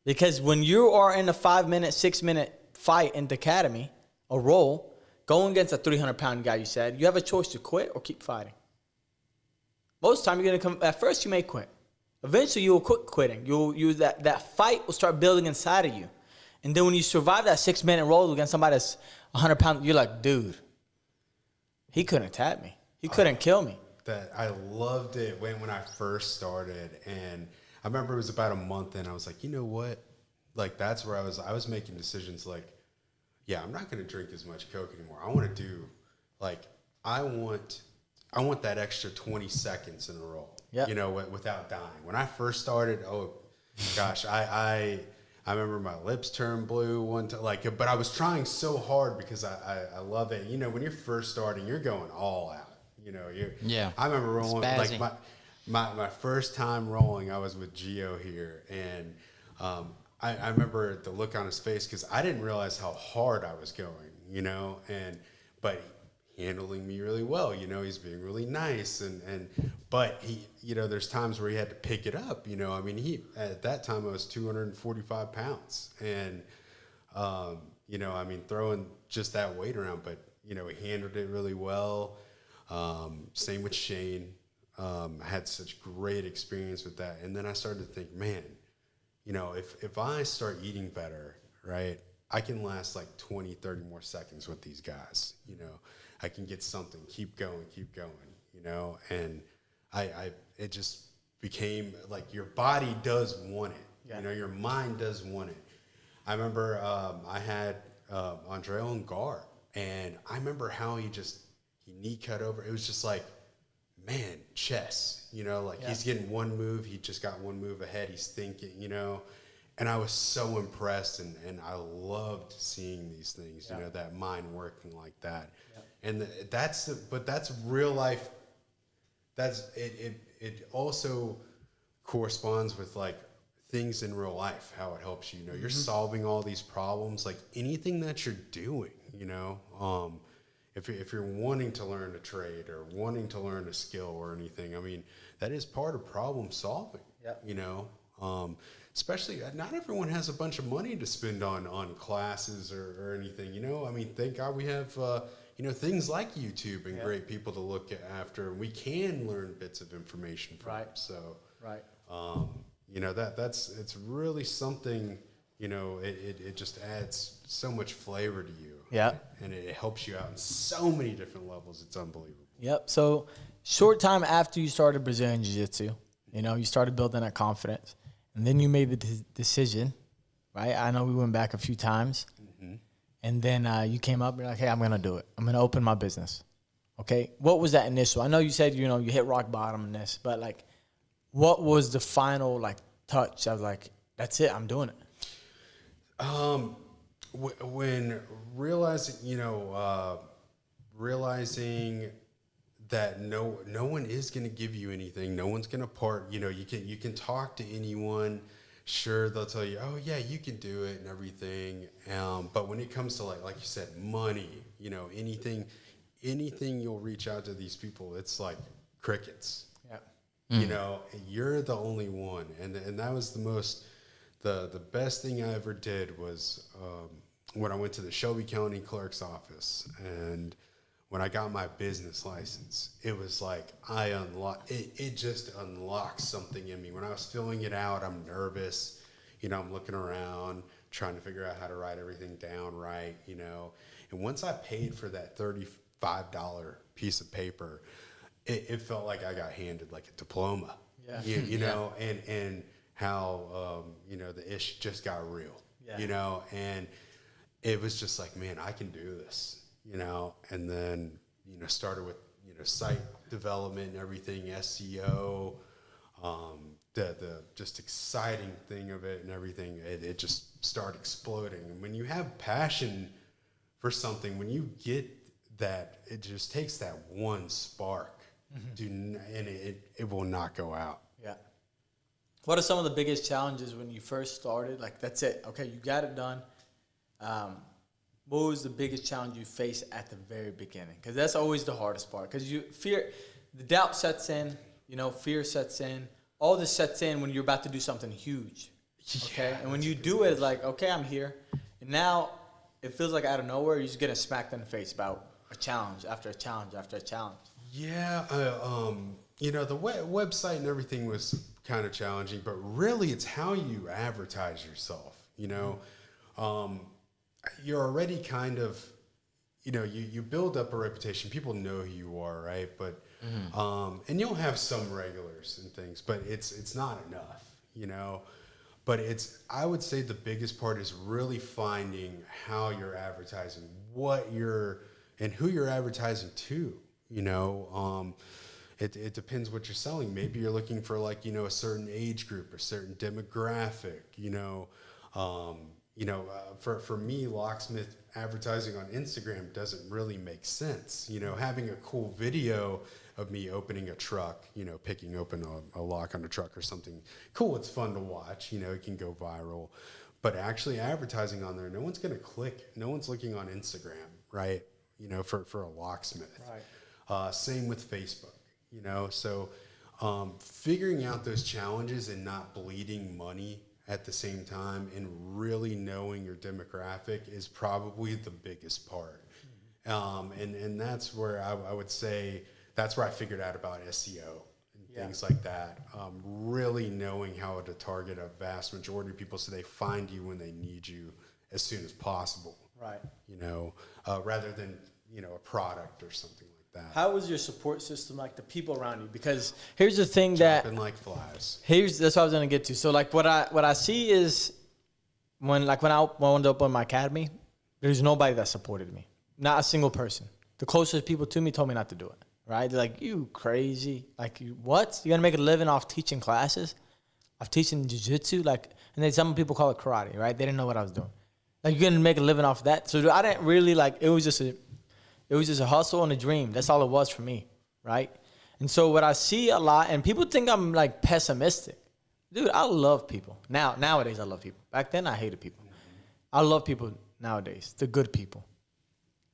A: Because when you are in a 5-minute, 6-minute fight in the academy, a roll, going against a 300-pound guy, you said, you have a choice to quit or keep fighting. Most of the time, you're going to come, at first you may quit. Eventually, you will quit quitting. That fight will start building inside of you. And then when you survive that 6-minute roll against somebody that's 100 pounds, you're like, dude, he couldn't tap me. He couldn't kill me.
B: That I loved it when I first started, and I remember it was about a month in. I was like, you know what? Like that's where I was making decisions. Like, yeah, I'm not going to drink as much Coke anymore. I want to do, like, I want that extra 20 seconds in a row.
A: Yeah.
B: Without dying. When I first started, oh gosh, I remember my lips turned blue one time. Like, but I was trying so hard because I love it. When you're first starting, you're going all out. I remember rolling
C: Spazzing.
B: like my first time rolling. I was with Gio here, and I remember the look on his face because I didn't realize how hard I was going. But he handling me really well. He's being really nice, but he, there's times where he had to pick it up. He at that time I was 245 pounds, and throwing just that weight around, but he handled it really well. Same with Shane. I had such great experience with that. And then I started to think, man, if I start eating better, right, I can last like 20, 30 more seconds with these guys. I can get something, keep going, and it just became like your body does want it.
A: Yeah.
B: Your mind does want it. I remember I had Andre on guard, and I remember how he knee cut over. It was just like, man, chess, he's getting one move. He just got one move ahead. He's thinking, and I was so impressed, and I loved seeing these things, that mind working like that. Yeah. And that's real life. That's it also corresponds with like things in real life, how it helps you. You're solving all these problems, like anything that you're doing, if you're wanting to learn a trade or wanting to learn a skill or anything, that is part of problem solving. Yeah. Especially not everyone has a bunch of money to spend on classes or anything. Thank God we have things like YouTube and great people to look after. We can learn bits of information from.
A: Right.
B: So
A: right.
B: It's really something. It just adds so much flavor to you.
A: Yeah.
B: And it helps you out in so many different levels. It's unbelievable.
A: Yep. So short time after you started Brazilian Jiu-Jitsu, you started building that confidence. And then you made the decision, right? I know we went back a few times. Mm-hmm. And then you came up and you're like, hey, I'm going to do it. I'm going to open my business. Okay. What was that initial? I know you said, you hit rock bottom in this, but like, what was the final like touch? I was like, that's it. I'm doing it.
B: When realizing, realizing that no one is going to give you anything. No one's going to part. You can talk to anyone. Sure, they'll tell you, oh yeah, you can do it and everything. But when it comes to like you said, money, anything you'll reach out to these people, it's like crickets. Yeah. You're the only one, and that was the best thing I ever did was when I went to the Shelby County Clerk's office, and when I got my business license, it was like it just unlocked something in me. When I was filling it out, I'm nervous. I'm looking around, trying to figure out how to write everything down right, And once I paid for that $35 piece of paper, it felt like I got handed like a diploma. Yeah. And how, the ish just got real, and it was just like, man, I can do this. And then, started with, site development and everything, SEO, the just exciting thing of it and everything, it just started exploding. And when you have passion for something, when you get that, it just takes that one spark, and it will not go out.
A: Yeah. What are some of the biggest challenges when you first started? Like, that's it. Okay, you got it done. What was the biggest challenge you faced at the very beginning? Because that's always the hardest part. Because the doubt sets in, fear sets in. All this sets in when you're about to do something huge. Okay? Yeah, and when you do it, it's like, okay, I'm here. And now it feels like out of nowhere, you're just getting smacked in the face about a challenge after a challenge after a challenge.
B: Yeah. The website and everything was kind of challenging, but really it's how you advertise yourself, you're already kind of, you build up a reputation. People know who you are, right? But, and you'll have some regulars and things, but it's not enough, But I would say the biggest part is really finding how you're advertising, and who you're advertising to, It depends what you're selling. Maybe you're looking for a certain age group, a certain demographic, for me, locksmith advertising on Instagram doesn't really make sense. Having a cool video of me opening a truck, picking open a lock on a truck or something cool. It's fun to watch, it can go viral. But actually advertising on there, no one's going to click. No one's looking on Instagram, right? For a locksmith. Right. Same with Facebook, So figuring out those challenges and not bleeding money at the same time and really knowing your demographic is probably the biggest part. And that's where I would say, that's where I figured out about SEO and things like that. Really knowing how to target a vast majority of people so they find you when they need you as soon as possible.
A: Right.
B: Rather than, a product or something like that.
A: How was your support system, like the people around you? Because here's the thing
B: Jumping like flies.
A: That's what I was gonna get to. So like what I see is when I wanted to open my academy, there's nobody that supported me. Not a single person. The closest people to me told me not to do it. Right? They're like, you crazy. Like, what? You're gonna make a living off teaching classes? Of teaching jiu-jitsu? Like, and then some people call it karate, right? They didn't know what I was doing. Like, you're gonna make a living off that. So I didn't really it was just a hustle and a dream. That's all it was for me, right? And so what I see a lot, and people think I'm like pessimistic. Dude, I love people. Nowadays I love people. Back then I hated people. I love people nowadays. The good people,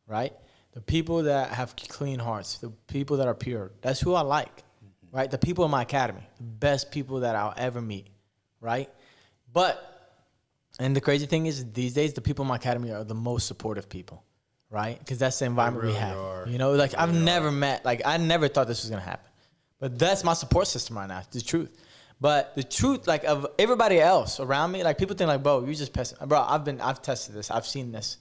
A: right? The people that have clean hearts. The people that are pure. That's who I like, right? The people in my academy. The best people that I'll ever meet, right? And the crazy thing is these days the people in my academy are the most supportive people. Right? Because that's the environment we have. I've never met, I never thought this was going to happen. But that's my support system right now, the truth. But the truth, of everybody else around me, people think, bro, you just pissed. Bro, I've tested this. I've seen this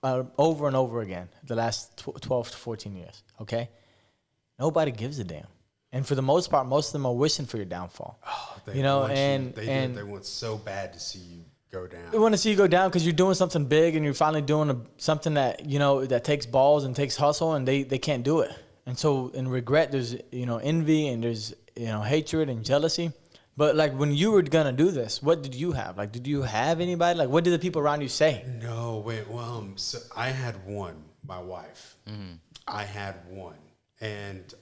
A: over and over again the last 12 to 14 years, okay? Nobody gives a damn. And for the most part, most of them are wishing for your downfall. Oh, they
B: want so bad to see you go down.
A: They want to see you go down because you're doing something big and you're finally doing something that, that takes balls and takes hustle, and they can't do it. And so in regret, there's, envy, and there's, hatred and jealousy. But when you were going to do this, what did you have? Did you have anybody? What did the people around you say?
B: No, wait. Well, so I had one my wife. I had one, and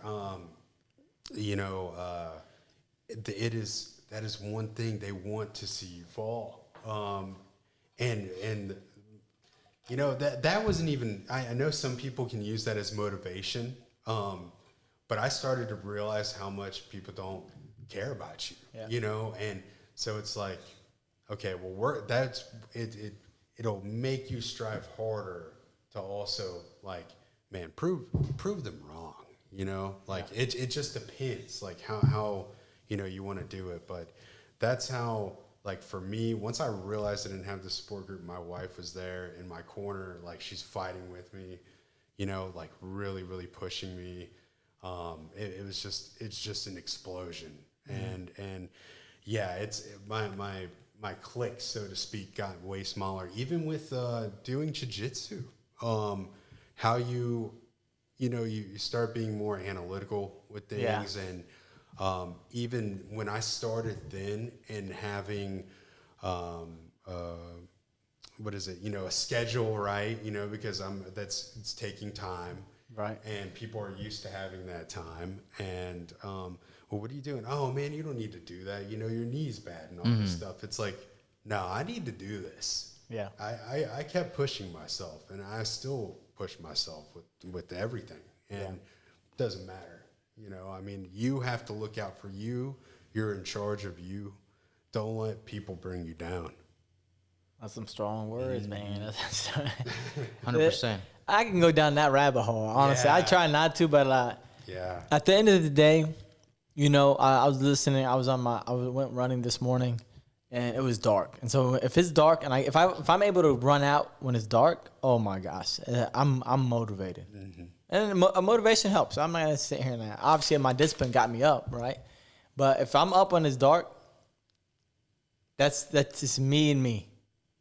B: that is one thing they want to see you fall. And that wasn't even. I know some people can use that as motivation, but I started to realize how much people don't care about you. And so it's like, okay, well, it'll make you strive harder to also like, man, prove them wrong. It just depends like how you want to do it. But that's how, like, for me, once I realized I didn't have the support group, my wife was there in my corner, like she's fighting with me, like really, really pushing me. It's just an explosion. And yeah, it's my clique, so to speak, got way smaller. Even with doing jiu-jitsu, how you start being more analytical with things. And even when I started then and having a schedule, right? Because it's taking time.
A: Right.
B: And people are used to having that time. And, well, what are you doing? Oh, man, you don't need to do that. Your knee's bad and all this stuff. It's like, no, I need to do this.
A: Yeah.
B: I kept pushing myself, and I still push myself with everything. And it doesn't matter. I mean, you have to look out for you. You're in charge of you. Don't let people bring you down.
A: That's some strong words, man.
C: 100%.
A: I can go down that rabbit hole, honestly.
B: Yeah.
A: I try not to, but
B: Yeah.
A: at the end of the day, I was listening. I went running this morning, and it was dark. And so if it's dark, and if I'm able to run out when it's dark, oh my gosh, I'm motivated. And motivation helps. I'm not gonna sit here and obviously my discipline got me up, right? But if I'm up when it's dark, that's just me and me.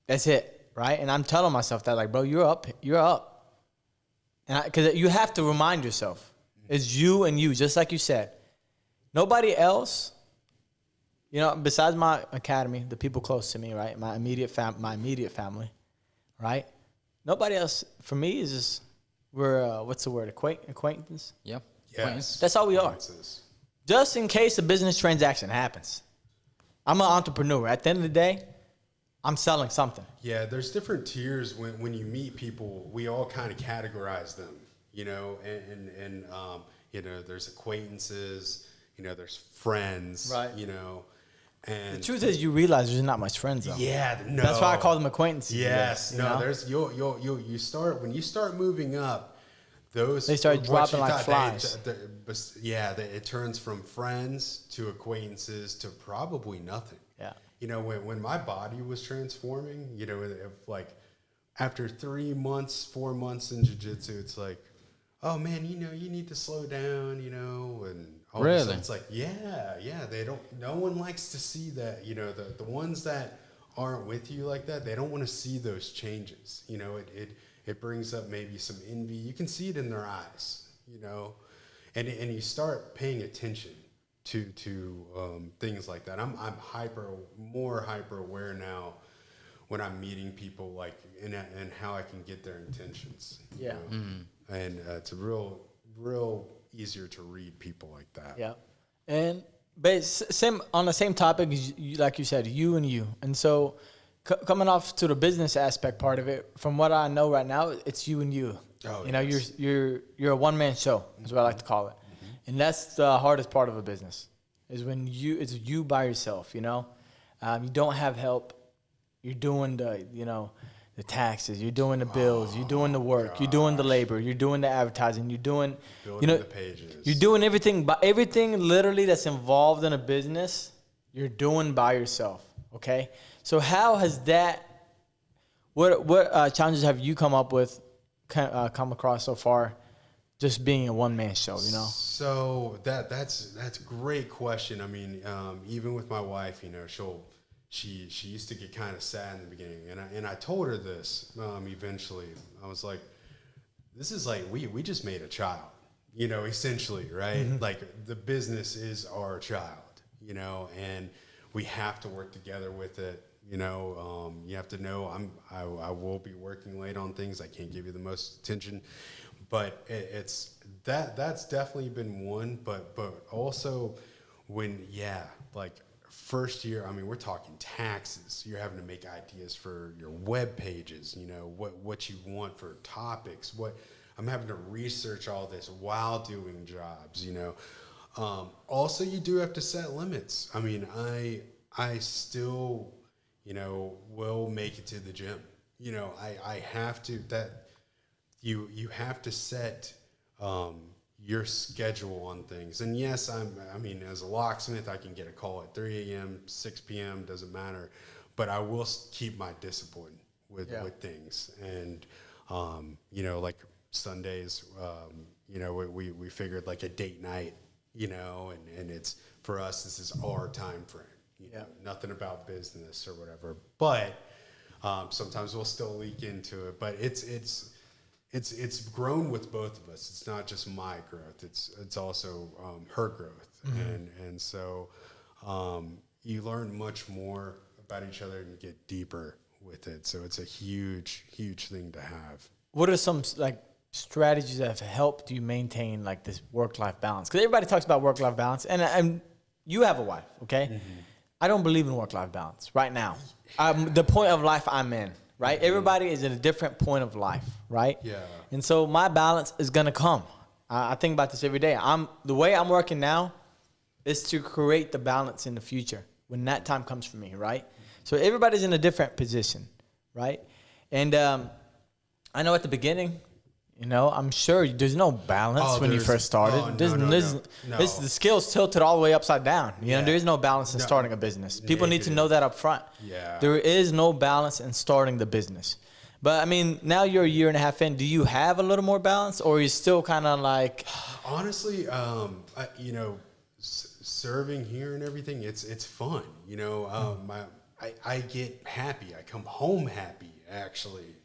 A: That's it, right? And I'm telling myself that, like, bro, you're up, and because you have to remind yourself, it's you and you, just like you said. Nobody else, besides my academy, the people close to me, right? My immediate family, right? Nobody else for me is just we're what's the word? Acquaintance.
C: Yep.
B: Yes.
A: That's all we are. Just in case a business transaction happens. I'm an entrepreneur. At the end of the day, I'm selling something.
B: Yeah, there's different tiers when you meet people. We all kind of categorize them, and there's acquaintances, there's friends,
A: right?
B: And
A: the truth is, you realize there's not much friends though.
B: Yeah, no.
A: That's why I call them acquaintances.
B: Yes, there's you start when you start moving up.
A: They start dropping like flies.
B: It turns from friends to acquaintances to probably nothing.
A: Yeah.
B: When my body was transforming, like after 3 months, 4 months in jiu-jitsu, it's like, oh man, you need to slow down, and all of a sudden it's like, no one likes to see that, the ones that aren't with you like that, they don't want to see those changes. It brings up maybe some envy. You can see it in their eyes, and you start paying attention to things like that. I'm more hyper aware now when I'm meeting people, like, and how I can get their intentions.
A: Yeah.
B: And it's a real easier to read people like that.
A: Yeah. But same on the same topic, like you said, you and you. And so coming off to the business aspect part of it, from what I know right now, it's you and you.
B: Oh,
A: yes. You're a one-man show, is what I like to call it. And that's the hardest part of a business, is when it's you by yourself, you don't have help. You're doing the taxes, you're doing the bills, you're doing the work, you're doing the labor, you're doing the advertising, you're doing
B: the pages.
A: You're doing everything, but everything literally that's involved in a business, you're doing by yourself. Okay? So how has that what challenges have you come across so far, just being a one-man show,
B: So that's a great question. I mean, even with my wife, she used to get kind of sad in the beginning, and I told her this eventually. I was like, this is like we just made a child, essentially, right? Mm-hmm. Like the business is our child, and we have to work together with it. You have to know I will be working late on things. I can't give you the most attention, but that's definitely been one. But also when like first year, I mean, we're talking taxes. You're having to make ideas for your web pages. What you want for topics. What I'm having to research all this while doing jobs. Also, you do have to set limits. I mean, I still, will make it to the gym. I have to, you have to set your schedule on things. And yes, I mean, as a locksmith, I can get a call at 3 a.m., 6 p.m., doesn't matter. But I will keep my discipline with things. And, like Sundays, we figured like a date night, and it's, for us, this is our time frame. Nothing about business or whatever, but sometimes we'll still leak into it. But it's grown with both of us. It's not just my growth; it's also her growth, and so you learn much more about each other and get deeper with it. So it's a huge thing to have.
A: What are some like strategies that have helped you maintain like this work-life balance? Because everybody talks about work-life balance, and you have a wife, okay? Mm-hmm. I don't believe in work-life balance right now. The point of life I'm in, right? Mm-hmm. Everybody is at a different point of life, right?
B: Yeah.
A: And so my balance is gonna come. I think about this every day. The way I'm working now is to create the balance in the future when that time comes for me, right? So everybody's in a different position, right? And I know at the beginning, I'm sure there's no balance when you first started. The skills tilted all the way upside down. There is no balance in starting a business. People need to know that up front.
B: Yeah.
A: There is no balance in starting the business. But I mean, now you're a year and a half in. Do you have a little more balance, or are you still kind of like?
B: Honestly, serving here and everything, it's fun. I get happy. I come home happy, actually.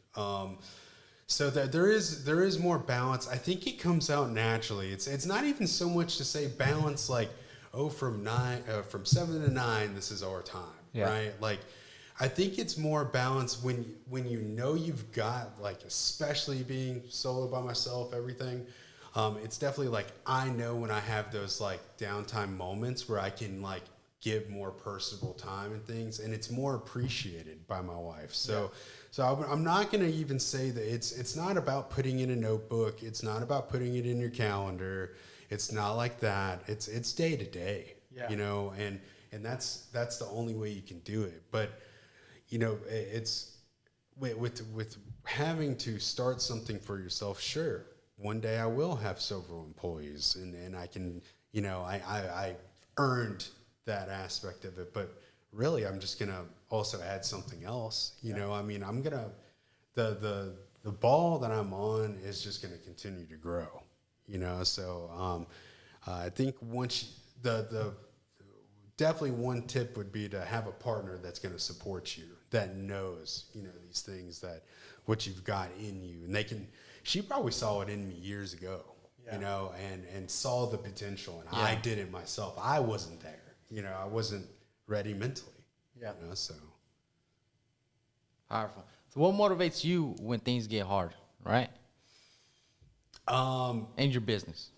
B: So that there is more balance. I think it comes out naturally. It's not even so much to say balance like, from 7 to 9, this is our time, right? Like, I think it's more balance when you've got, like, especially being solo by myself, everything. It's definitely like I know when I have those like downtime moments where I can like give more personable time and things, and it's more appreciated by my wife. So I'm not going to even say that it's not about putting in a notebook. It's not about putting it in your calendar. It's not like that. It's day to day, and that's the only way you can do it. But, it's with having to start something for yourself. Sure. One day I will have several employees and I can, I earned that aspect of it, but really I'm just going to also add something else. I mean, I'm going to, the ball that I'm on is just going to continue to grow, so I think once the definitely one tip would be to have a partner that's going to support you, that knows, these things, that what you've got in you, and she probably saw it in me years ago, and saw the potential, and I didn't myself. I wasn't there. I wasn't ready mentally. Yeah. So
C: powerful. So what motivates you when things get hard, right? And your business.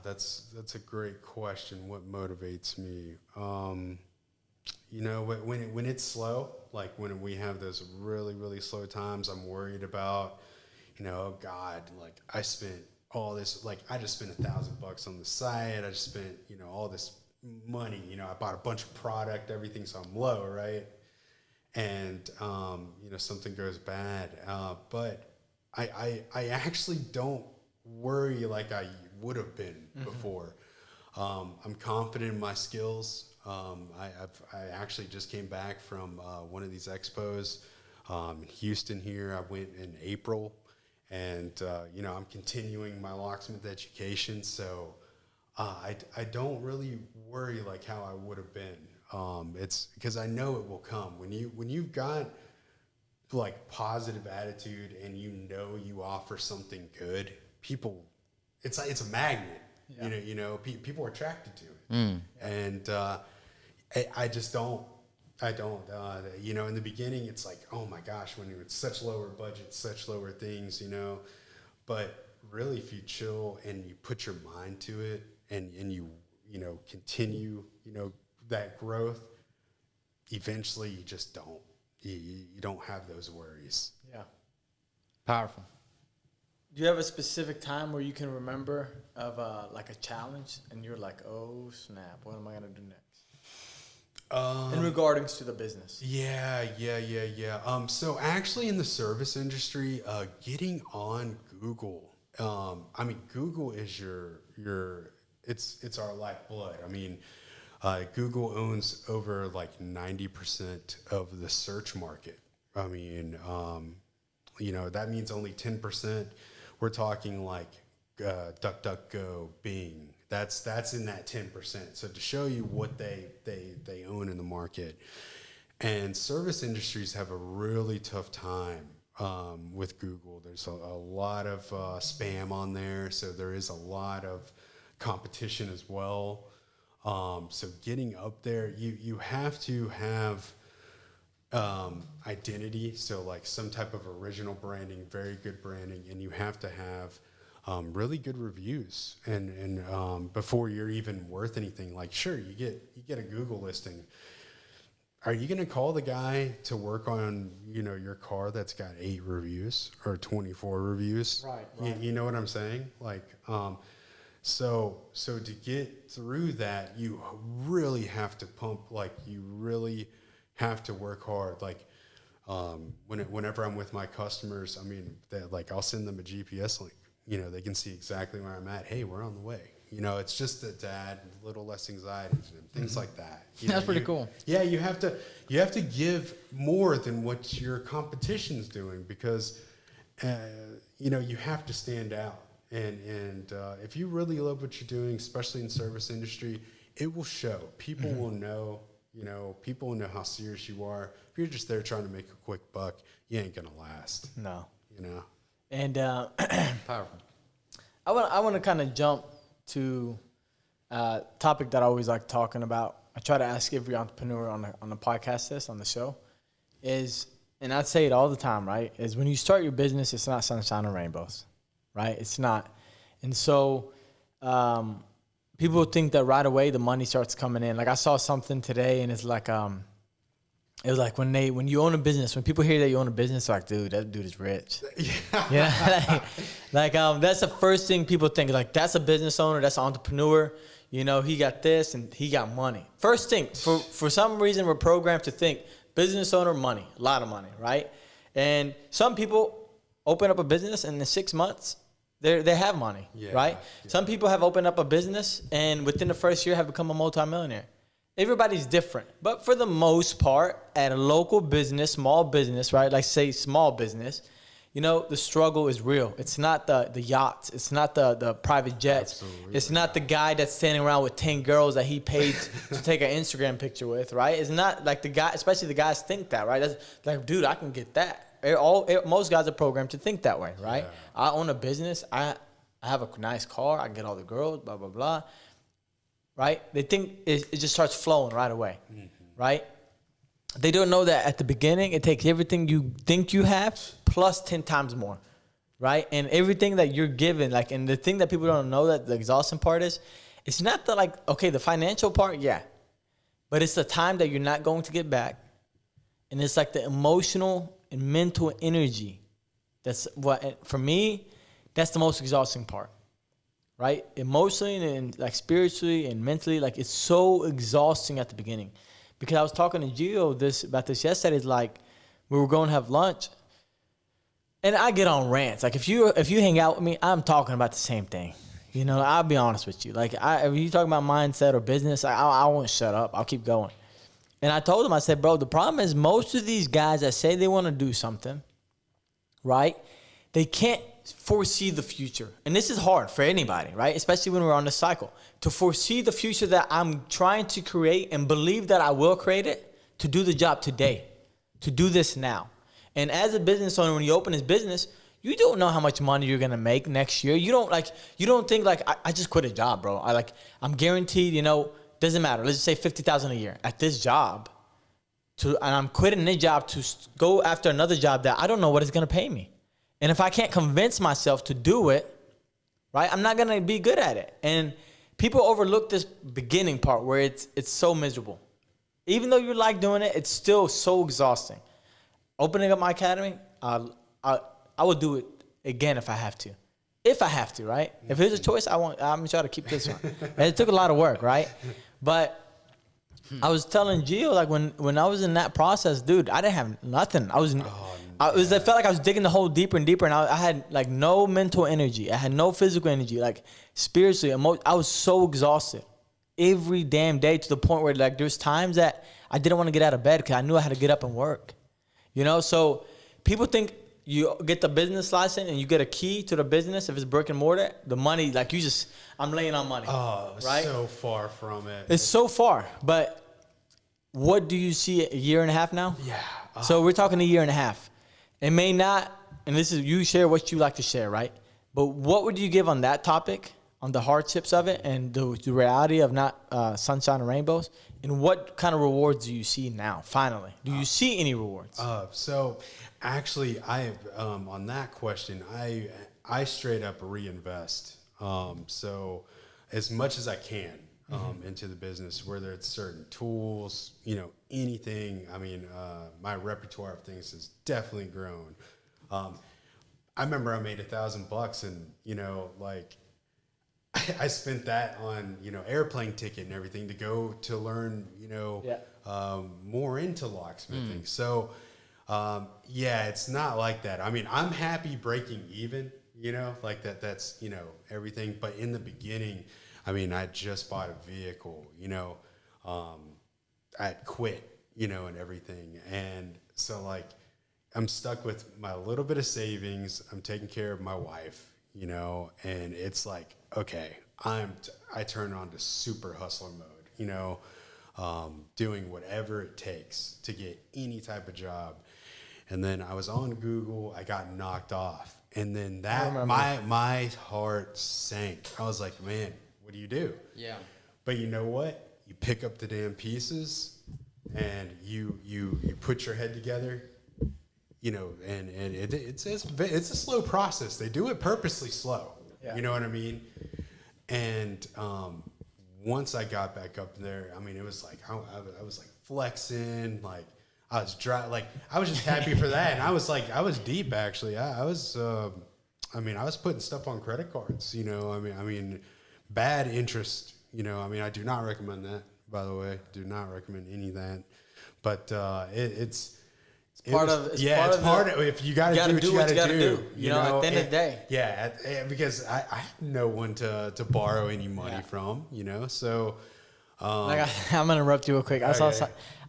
B: That's a great question. What motivates me? When it's slow, like when we have those really, really slow times, I'm worried about, oh God, like I spent all this, like I just spent $1,000 on the site. I just spent, all this money, I bought a bunch of product, everything, so I'm low, right? And, something goes bad. But I actually don't worry like I would have been before. I'm confident in my skills. I actually just came back from one of these expos in Houston here. I went in April, and I'm continuing my locksmith education, so I don't really worry like how I would have been. It's because I know it will come when you've got like positive attitude and you offer something good. People, it's a magnet. People are attracted to it, and I just don't I don't. You know, in the beginning, it's like, oh my gosh, when it's such lower budgets, such lower things, you know. But really, if you chill and you put your mind to it, and you know continue, you know, that growth, eventually you just don't. You don't have those worries.
A: Yeah.
C: Powerful.
A: Do you have a specific time where you can remember of like a challenge and you're like, oh snap, what am I gonna do next? In regards to the business.
B: Yeah. So actually, in the service industry, getting on Google. I mean, Google is it's our lifeblood. I mean, Google owns over like 90% of the search market. I mean, you know, that means only 10%. We're talking like DuckDuckGo, Bing. That's in that 10%. So to show you what they own in the market, and service industries have a really tough time with Google. There's a lot of spam on there, so there is a lot of competition as well. So getting up there, you have to have identity, so like some type of original branding, very good branding, and you have to have really good reviews, and before you're even worth anything. Like, sure, you get a Google listing. Are you going to call the guy to work on, you know, your car that's got 8 reviews or 24 reviews?
A: Right.
B: You know what I'm saying? Like, so to get through that, you really have to pump. Like, you really have to work hard. Like, whenever I'm with my customers, I mean, like, I'll send them a GPS link. You know, they can see exactly where I'm at. Hey, we're on the way. You know, it's just to add a little less anxiety and things like that. You
C: That's
B: know,
C: pretty cool.
B: Yeah, you have to give more than what your competition's doing, because you know, you have to stand out. And if you really love what you're doing, especially in service industry, it will show. People will know. You know, people will know how serious you are. If you're just there trying to make a quick buck, you ain't gonna last.
A: No.
B: You know.
A: And
C: Powerful.
A: I want to kind of jump to a topic that I always like talking about. I try to ask every entrepreneur on the podcast on the show is, and I say it all the time, right? Is when you start your business, it's not sunshine and rainbows, right? It's not. And so people think that right away the money starts coming in. Like, I saw something today, and it's like it was like when you own a business, when people hear that you own a business, they're like, dude, that dude is rich. Yeah. like that's the first thing people think. Like, that's a business owner, that's an entrepreneur. You know, he got this and he got money. First thing, for some reason, we're programmed to think business owner, money, a lot of money, right? And some people open up a business and in 6 months, they have money, right? Yeah. Some people have opened up a business and within the first year have become a multimillionaire. Everybody's different. But for the most part, at a local business, small business, right? Like, say small business, you know, the struggle is real. It's not the yachts. It's not the private jets. Absolutely. It's not the guy that's standing around with 10 girls that he paid to take an Instagram picture with, right? It's not like the guy, especially the guys think that, right? That's like, dude, I can get that. Most guys are programmed to think that way, right? Yeah. I own a business. I have a nice car. I get all the girls, blah, blah, blah. Right? They think it just starts flowing right away, right? They don't know that at the beginning, it takes everything you think you have plus 10 times more, right? And everything that you're given, like, and the thing that people don't know that the exhausting part is, it's not the, like, okay, the financial part, yeah, but it's the time that you're not going to get back. And it's like the emotional and mental energy. That's what, for me, that's the most exhausting part. Right? Emotionally and like spiritually and mentally, like, it's so exhausting at the beginning. Because I was talking to Gio about this yesterday. It's like we were going to have lunch, and I get on rants. Like, if you hang out with me, I'm talking about the same thing. You know, I'll be honest with you. Like, if you talk about mindset or business, I won't shut up. I'll keep going. And I told him, I said, bro, the problem is most of these guys that say they want to do something, right? They can't foresee the future. And this is hard for anybody, right? Especially when we're on the cycle. To foresee the future that I'm trying to create and believe that I will create it, to do the job today, to do this now. And as a business owner, when you open this business, you don't know how much money you're going to make next year. You don't think like, I just quit a job, bro. I'm guaranteed, you know, doesn't matter. Let's just say $50,000 a year at this job. and I'm quitting this job to go after another job that I don't know what it's going to pay me. And if I can't convince myself to do it, right, I'm not going to be good at it. And people overlook this beginning part where it's so miserable. Even though you like doing it, it's still so exhausting. Opening up my academy, I will do it again if I have to. If I have to, right? If there's a choice, I'm going to try to keep this one. And it took a lot of work, right? But I was telling Gio, like, when I was in that process, dude, I didn't have nothing. I felt like I was digging the hole deeper and deeper, and I had, like, no mental energy. I had no physical energy. Like, spiritually, I was so exhausted every damn day to the point where, like, there's times that I didn't want to get out of bed because I knew I had to get up and work. You know? So people think you get the business license and you get a key to the business if it's brick and mortar. The money, like, I'm laying on money.
B: Oh,
A: right?
B: So far from it.
A: It's so far. But what do you see a year and a half now?
B: Yeah.
A: So we're talking a year and a half. It may not, and this is, you share what you like to share, right? But what would you give on that topic, on the hardships of it and the reality of not sunshine and rainbows? And what kind of rewards do you see now, finally? Do you see any rewards?
B: So actually, on that question, I straight up reinvest. So as much as I can into the business, whether it's certain tools, anything. I mean, my repertoire of things has definitely grown. I remember I made $1,000 and, like, I spent that on, airplane ticket and everything to go to learn, more into locksmithing. So, it's not like that. I mean, I'm happy breaking even, like that's, everything. But in the beginning, I mean, I just bought a vehicle, I quit, and everything. And so, like, I'm stuck with my little bit of savings. I'm taking care of my wife, and it's like, okay, I turn on to super hustler mode, doing whatever it takes to get any type of job. And then I was on Google, I got knocked off. And then my heart sank. I was like, man, what do you do?
C: Yeah.
B: But you know what? You pick up the damn pieces and you put your head together, and it's a slow process. They do it purposely slow. Yeah. You know what I mean? And once I got back up there, I mean, it was like I was like flexing, like I was dry, like I was just happy for that. And I was deep actually. I was putting stuff on credit cards. I mean, bad interest. I do not recommend that. By the way, do not recommend any of that. But it's part of if you got to do what you got to do.
A: At the end of the day.
B: Yeah, because I have no one to borrow any money from. So
A: I'm gonna interrupt you real quick. I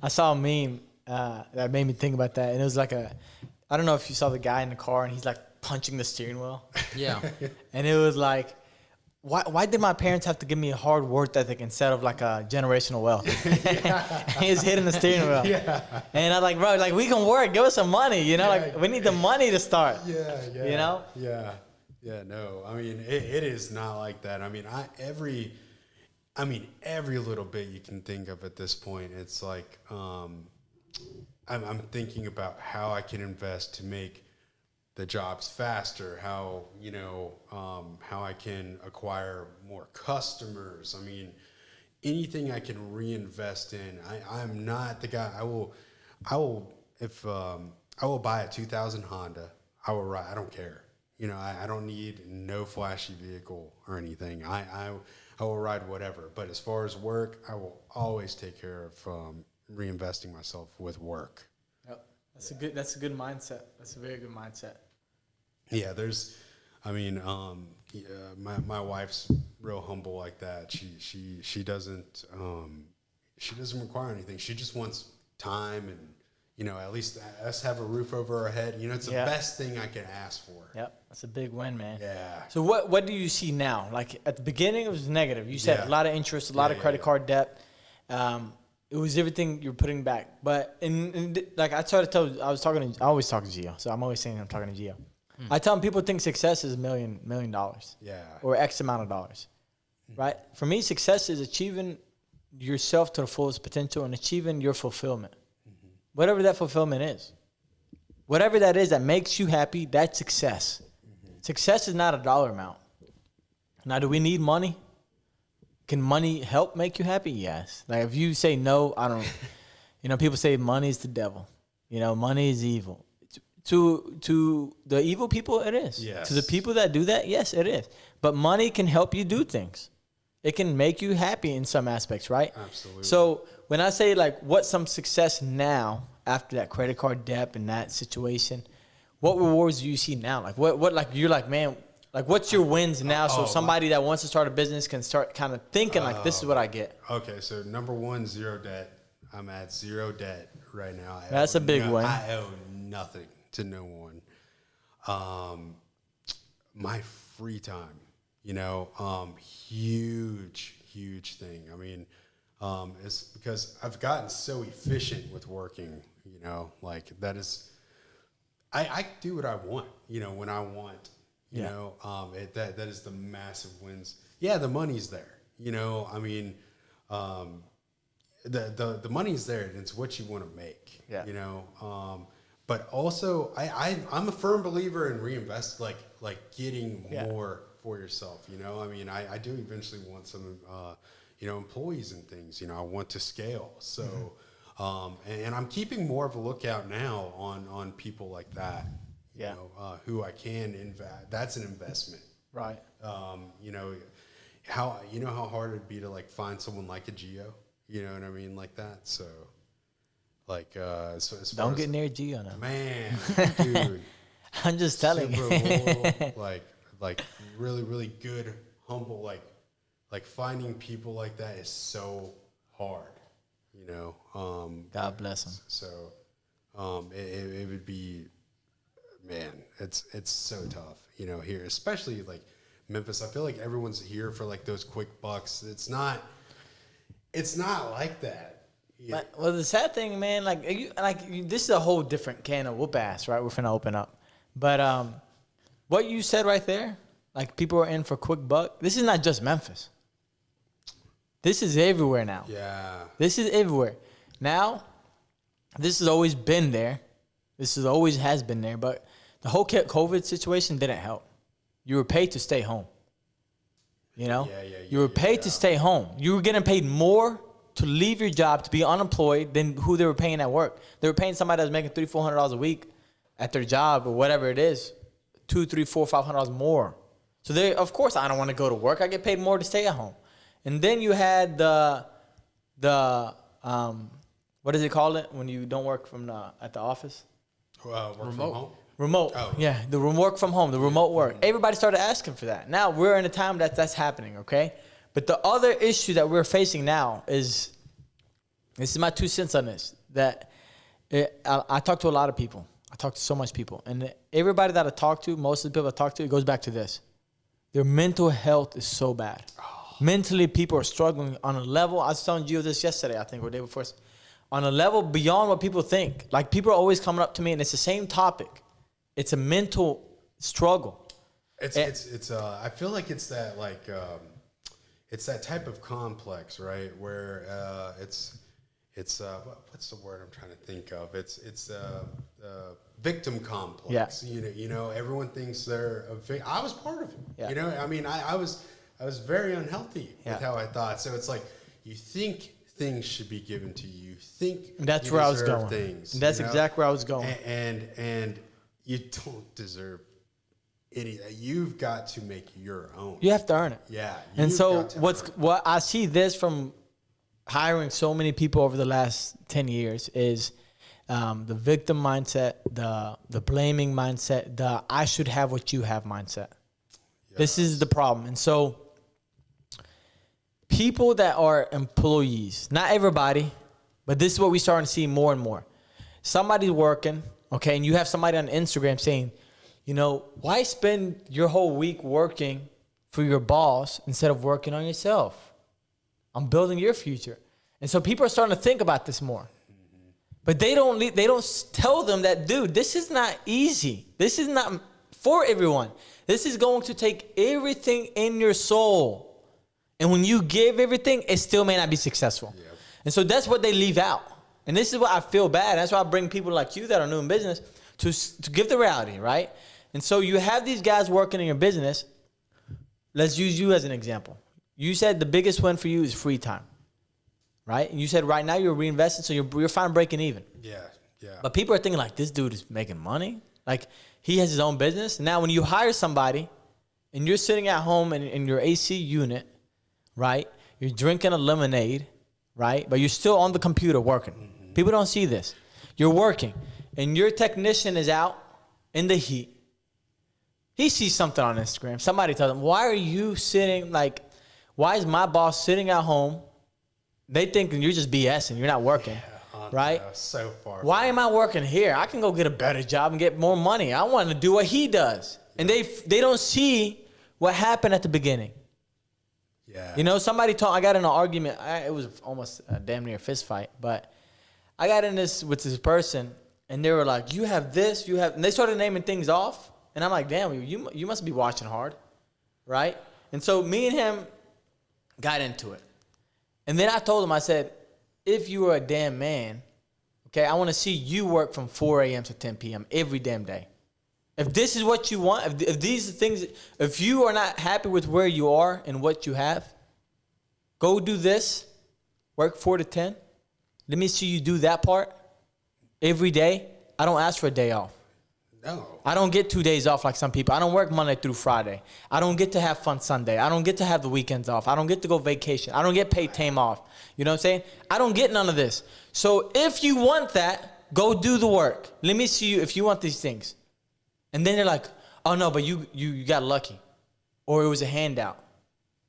A: saw a meme that made me think about that, and it was like I don't know if you saw the guy in the car and he's like punching the steering wheel. Yeah, and it was like, why did my parents have to give me a hard work ethic instead of like a generational wealth? He's hitting the steering wheel. Yeah. And I'm like, bro, like, we can work. Give us some money, like we need the money to start. Yeah.
B: Yeah, no. I mean, it is not like that. I mean, every little bit you can think of at this point, it's like I'm thinking about how I can invest to make the jobs faster, how I can acquire more customers. I mean, anything I can reinvest in. I'm not the guy. I will buy a 2000 Honda. I will ride. I don't care. I don't need no flashy vehicle or anything. I will ride whatever. But as far as work, I will always take care of reinvesting myself with work.
A: Yep. That's a good mindset. That's a very good mindset.
B: Yeah, my wife's real humble like that. She doesn't require anything. She just wants time and, at least us have a roof over our head. It's the best thing I can ask for. Yep,
A: that's a big win, man.
B: Yeah.
A: So what do you see now? Like at the beginning, it was negative. You said a lot of interest, a lot of credit card debt. It was everything you're putting back. But like I try to tell, I always talk to Gio. So I'm always saying I'm talking to Gio. I tell them people think success is $1 million.
B: Yeah.
A: Or X amount of dollars. Right? For me, success is achieving yourself to the fullest potential and achieving your fulfillment. whatever that fulfillment is. Whatever that is that makes you happy, that's success. Success is not a dollar amount. Now, do we need money? Can money help make you happy? Yes. Like if you say no, I don't. People say money is the devil. Money is evil. To the evil people, it is.
B: Yes.
A: To the people that do that, yes, it is. But money can help you do things. It can make you happy in some aspects, right?
B: Absolutely.
A: So when I say like what's some success now after that credit card debt and that situation, what rewards do you see now? Like what like you're like, man, like what's your wins now? So somebody that wants to start a business can start kind of thinking like, this is what I get.
B: Okay, so number one, zero debt. I'm at zero debt right now.
A: That's a big win.
B: I owe nothing to no one. My free time, huge thing. I mean, it's because I've gotten so efficient with working, like that is, I do what I want, when I want, that is the massive wins. Yeah, the money's there, I mean, the money's there and it's what you want to make, but also I'm a firm believer in reinvest, like getting more for yourself, I mean, I do eventually want some, employees and things, I want to scale. So, and I'm keeping more of a lookout now on people like that, who I can invest. That's an investment.
A: Right.
B: How hard it'd be to like find someone like a Geo, you know what I mean? Like that. So like, so as
A: don't get near Geo now.
B: Man, dude.
A: I'm just telling you.
B: Loyal, like really, really good, humble, like finding people like that is so hard,
A: God bless him.
B: So, it would be, man, it's so tough, here, especially like Memphis. I feel like everyone's here for like those quick bucks. It's not like that. Yeah.
A: Well, the sad thing, man, this is a whole different can of whoop ass, right? We're finna open up. But what you said right there, like people are in for quick buck. This is not just Memphis. This is everywhere now.
B: Yeah.
A: This is everywhere. Now, this has always been there. This always has been there. But the whole COVID situation didn't help. You were paid to stay home. You were paid to stay home. You were getting paid more to leave your job, to be unemployed, than who they were paying at work. They were paying somebody that was making $300, $400 a week at their job or whatever it is, $200, $300, $400, $500 more. So of course, I don't want to go to work. I get paid more to stay at home. And then you had the what does it call it when you don't work at the office?
B: Work from home.
A: Remote.
B: Oh.
A: Yeah, the work from home, the remote work. Everybody started asking for that. Now we're in a time that's happening, okay? But the other issue that we're facing now is, this is my 2 cents on this, that I talk to a lot of people. I talk to so much people. And everybody that I talk to, most of the people I talk to, it goes back to this. Their mental health is so bad. Mentally, people are struggling on a level. I was telling you this yesterday, I think, or the day before. On a level beyond what people think. Like, people are always coming up to me, and it's the same topic. It's a mental struggle.
B: I feel like it's that, it's that type of complex, right? Where it's what's the word I'm trying to think of? It's victim complex. Yeah. Everyone thinks they're a victim. I was part of it. Yeah. I mean, I was very unhealthy with how I thought. So it's like, you think things should be given to you.
A: That's where I was going. Things, that's exactly where I was going.
B: And you don't deserve any. You've got to make your own.
A: You have to earn it.
B: Yeah.
A: And so what I see this from hiring so many people over the last 10 years is the victim mindset, the blaming mindset, the I should have what you have mindset. Yes. This is the problem. And so people that are employees, not everybody, but this is what we're starting to see more and more. Somebody's working, okay, and you have somebody on Instagram saying, why spend your whole week working for your boss instead of working on yourself? I'm building your future. And so people are starting to think about this more. But they don't tell them that, dude, this is not easy. This is not for everyone. This is going to take everything in your soul. And when you give everything, it still may not be successful. Yep. And so that's what they leave out. And this is what I feel bad. That's why I bring people like you that are new in business to give the reality, right? And so you have these guys working in your business. Let's use you as an example. You said the biggest win for you is free time, right? And you said right now you're reinvesting, so you're fine breaking even.
B: Yeah, yeah.
A: But people are thinking like, this dude is making money. Like, he has his own business. Now, when you hire somebody and you're sitting at home in your AC unit, right? You're drinking a lemonade, right? But you're still on the computer working. Mm-hmm. People don't see this. You're working, and your technician is out in the heat. He sees something on Instagram. Somebody tells him, why are you sitting, like, why is my boss sitting at home? They think you're just BSing. You're not working, right?
B: So far.
A: Why am I working here? I can go get a better job and get more money. I want to do what he does. And they don't see what happened at the beginning.
B: Yeah.
A: You know, somebody told, I got in an argument. It was almost a damn near fist fight. But I got in this with this person, and they were like, you have this, you have, and they started naming things off. And I'm like, damn, you must be watching hard, right? And so me and him got into it. And then I told him, I said, if you were a damn man, okay, I want to see you work from 4 a.m. to 10 p.m. every damn day. If this is what you want, if these are things, if you are not happy with where you are and what you have, go do this, work 4 to 10. Let me see you do that part every day. I don't ask for a day off.
B: No.
A: I don't get 2 days off like some people. I don't work Monday through Friday. I don't get to have fun Sunday. I don't get to have the weekends off. I don't get to go vacation. I don't get paid time off. You know what I'm saying? I don't get none of this. So if you want that, go do the work. Let me see you if you want these things. And then they're like, oh, no, but you got lucky. Or it was a handout.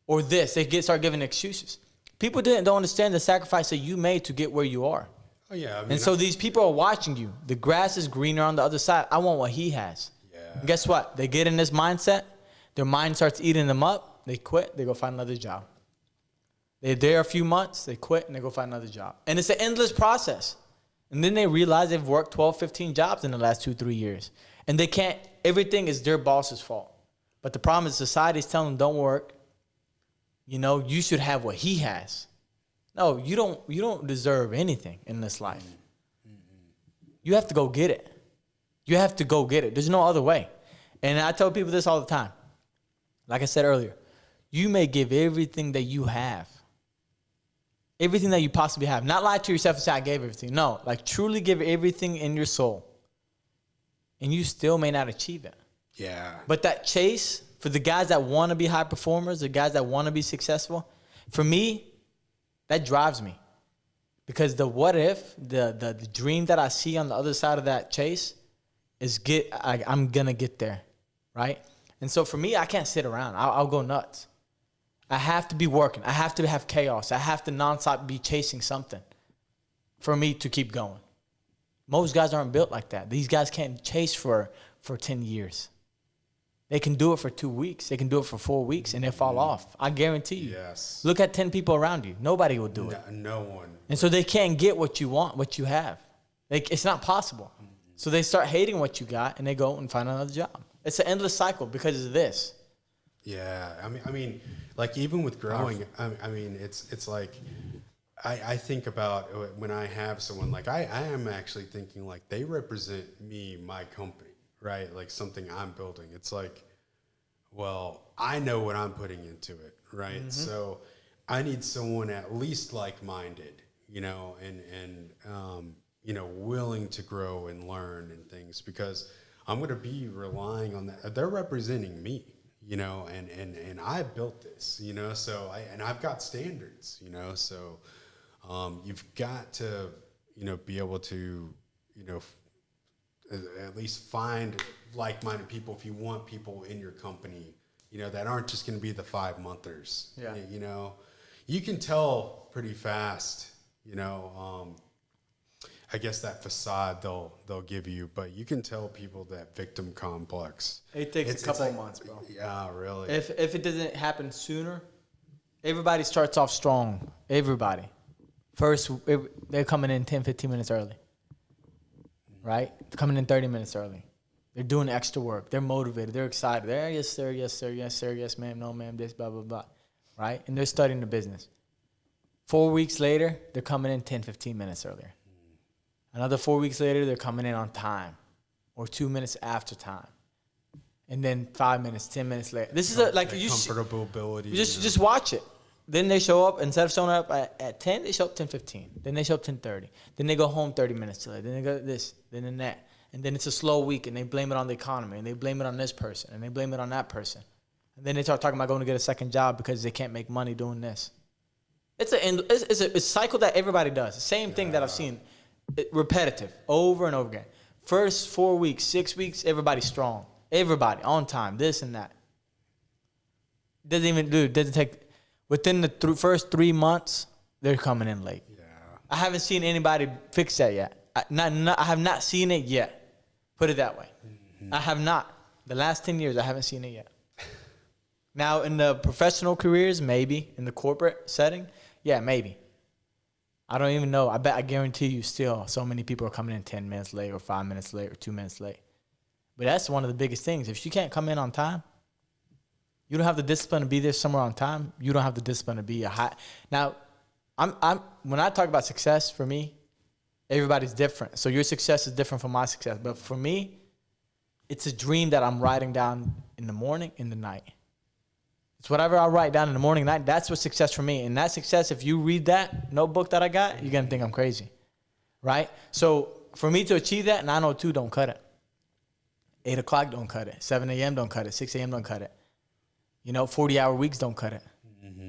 A: Or this. They start giving excuses. People don't understand the sacrifice that you made to get where you are.
B: Oh, yeah. I mean,
A: And so these people are watching you. The grass is greener on the other side. I want what he has.
B: Yeah.
A: And guess what? They get in this mindset. Their mind starts eating them up. They quit. They go find another job. They're there a few months. They quit, and they go find another job. And it's an endless process. And then they realize they've worked 12, 15 jobs in the last 2-3 years. And they can't. Everything is their boss's fault. But the problem is society is telling them, don't work. You know, you should have what he has. No, you don't deserve anything in this life. You have to go get it. You have to go get it. There's no other way. And I tell people this all the time. Like I said earlier, you may give everything that you have. Everything that you possibly have. Not lie to yourself and say, I gave everything. No, like truly give everything in your soul. And you still may not achieve it.
B: Yeah.
A: But that chase, for the guys that want to be high performers, the guys that want to be successful, for me, that drives me. Because the what if, the dream that I see on the other side of that chase is I'm going to get there, right? And so for me, I can't sit around. I'll go nuts. I have to be working. I have to have chaos. I have to nonstop be chasing something for me to keep going. Most guys aren't built like that. These guys can't chase for 10 years. They can do it for 2 weeks. They can do it for 4 weeks, and they fall off. I guarantee you.
B: Yes.
A: Look at 10 people around you. Nobody will do it.
B: No one.
A: And so they can't get what you want, what you have. It's not possible. So they start hating what you got, and they go and find another job. It's an endless cycle because of this.
B: Yeah. I mean, like even with growing, I mean, it's like, I think about when I have someone, like I am actually thinking like they represent me, my company, right? Like something I'm building. It's like, well, I know what I'm putting into it, right? Mm-hmm. So I need someone at least like-minded, you know, and you know, willing to grow and learn and things, because I'm going to be relying on that. They're representing me, you know, and I built this, you know, so I've got standards, you know, so you've got to, you know, be able to, you know, at least find like-minded people if you want people in your company, you know, that aren't just going to be the 5-monthers.
A: Yeah.
B: You know, you can tell pretty fast, you know, I guess that facade they'll give you, but you can tell people that victim complex.
A: It takes a couple of months, bro.
B: Yeah, really.
A: If it doesn't happen sooner, everybody starts off strong. Everybody. First, they're coming in 10, 15 minutes early. Right? They're coming in 30 minutes early. They're doing extra work. They're motivated. They're excited. They're, yes, sir, yes, sir, yes, sir, yes, ma'am, no, ma'am, this, blah, blah, blah. Right? And they're studying the business. 4 weeks later, they're coming in 10, 15 minutes earlier. Another 4 weeks later, they're coming in on time or 2 minutes after time. And then 5 minutes, 10 minutes later. This is like you
B: comfortability.
A: Just watch it. Then they show up. Instead of showing up at 10, they show up 10:15. Then they show up 10:30. Then they go home 30 minutes later. Then they go this. Then that. And then it's a slow week, and they blame it on the economy, and they blame it on this person, and they blame it on that person. And then they start talking about going to get a second job because they can't make money doing this. It's a cycle that everybody does. The same thing that I've seen, repetitive, over and over again. First 4 weeks, 6 weeks, everybody's strong. Everybody on time, this and that. Doesn't take. Within the first 3 months, they're coming in late.
B: Yeah.
A: I haven't seen anybody fix that yet. I have not seen it yet. Put it that way. Mm-hmm. I have not. The last 10 years, I haven't seen it yet. Now, in the professional careers, maybe. In the corporate setting, yeah, maybe. I don't even know. I guarantee you still so many people are coming in 10 minutes late or 5 minutes late or 2 minutes late. But that's one of the biggest things. If you can't come in on time, you don't have the discipline to be there somewhere on time. You don't have the discipline to be a high. Now, when I talk about success, for me, everybody's different. So your success is different from my success. But for me, it's a dream that I'm writing down in the morning, in the night. It's whatever I write down in the morning, night. That's what success for me. And that success, if you read that notebook that I got, you're going to think I'm crazy. Right? So for me to achieve that, 9:02 don't cut it. 8 o'clock don't cut it. 7 a.m. don't cut it. 6 a.m. don't cut it. 40-hour weeks don't cut it.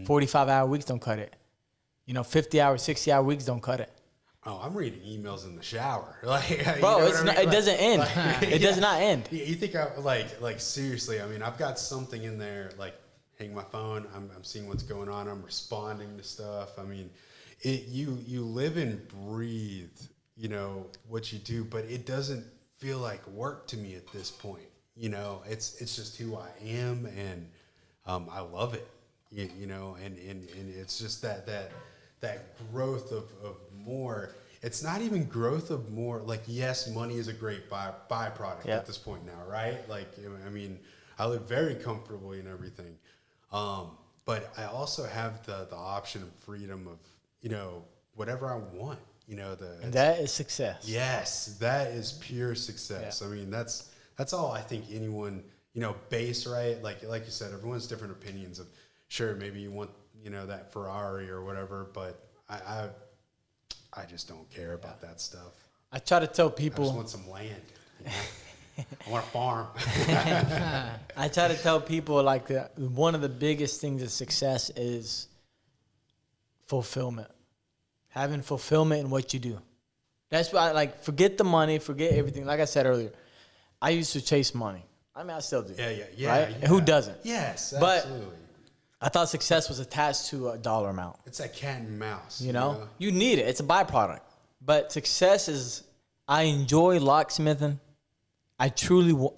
A: 45-hour weeks don't cut it. 50-hour, 60-hour weeks don't cut it.
B: Oh, I'm reading emails in the shower.
A: Bro, it doesn't end. It does not end.
B: You think seriously, I've got something in there, hang my phone, I'm seeing what's going on, I'm responding to stuff. You live and breathe, what you do, but it doesn't feel like work to me at this point. It's just who I am, and I love it. And it's just that growth of more. It's not even growth of more. Yes, money is a great byproduct at this point now, right? I live very comfortably and everything. But I also have the option of freedom of, whatever I want, and
A: that is success.
B: Yes, that is pure success. Yeah. That's all I think anyone, base, right? Like you said, everyone's different opinions of, sure, maybe you want, that Ferrari or whatever, but I just don't care about that stuff.
A: I try to tell people.
B: I just want some land. I want a farm.
A: I try to tell people one of the biggest things of success is fulfillment. Having fulfillment in what you do. That's why I forget the money, forget everything. Like I said earlier, I used to chase money. I still do.
B: Yeah.
A: Right?
B: Yeah.
A: Who doesn't?
B: Yes, absolutely.
A: But I thought success was attached to a dollar amount.
B: It's that cat and mouse.
A: You need it. It's a byproduct. But success is, I enjoy locksmithing. I truly,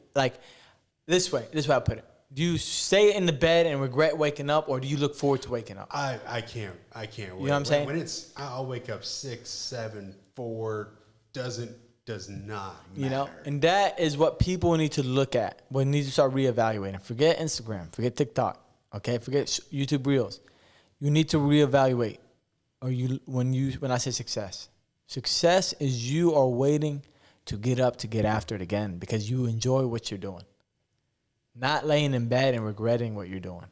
A: this way I put it. Do you stay in the bed and regret waking up, or do you look forward to waking up?
B: I can't wait.
A: You know what I'm saying?
B: When I'll wake up 6, 7, 4, does not matter.
A: And that is what people need to look at. We need to start reevaluating. Forget Instagram. Forget TikTok. Okay? Forget YouTube Reels. You need to reevaluate. When I say success. Success is you are waiting to get up to get after it again because you enjoy what you're doing. Not laying in bed and regretting what you're doing.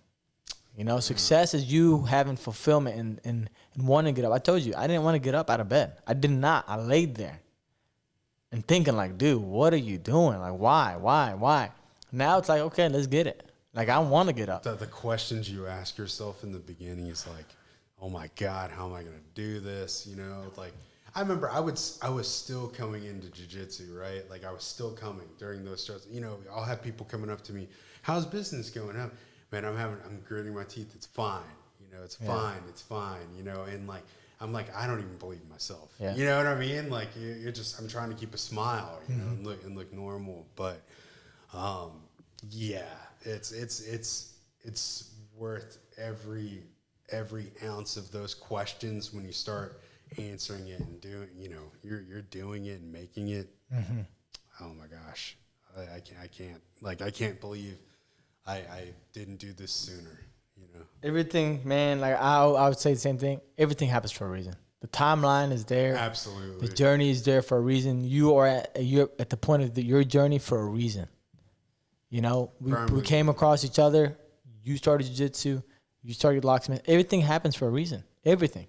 A: Success is you having fulfillment and wanting to get up. I told you, I didn't want to get up out of bed. I did not. I laid there and thinking dude, what are you doing? Why? Now it's okay, let's get it. I want to get up.
B: The questions you ask yourself in the beginning is oh my God, how am I going to do this? I remember I was still coming into jiu-jitsu, right? I was still coming during those starts. I'll have people coming up to me, how's business going? Man, I'm gritting my teeth. It's fine. It's fine. It's fine. And I'm I don't even believe myself. Yeah. You know what I mean? I'm trying to keep a smile, and look normal. But, it's worth every ounce of those questions when you start answering it and doing, you're doing it and making it. Mm-hmm. Oh my gosh, I can't believe I didn't do this sooner.
A: Everything, man. I would say the same thing. Everything happens for a reason. The timeline is there.
B: Absolutely.
A: The journey is there for a reason. You're at the point of your journey for a reason. You know, we came across each other. You started jiu-jitsu. You started locksmith. Everything happens for a reason. Everything.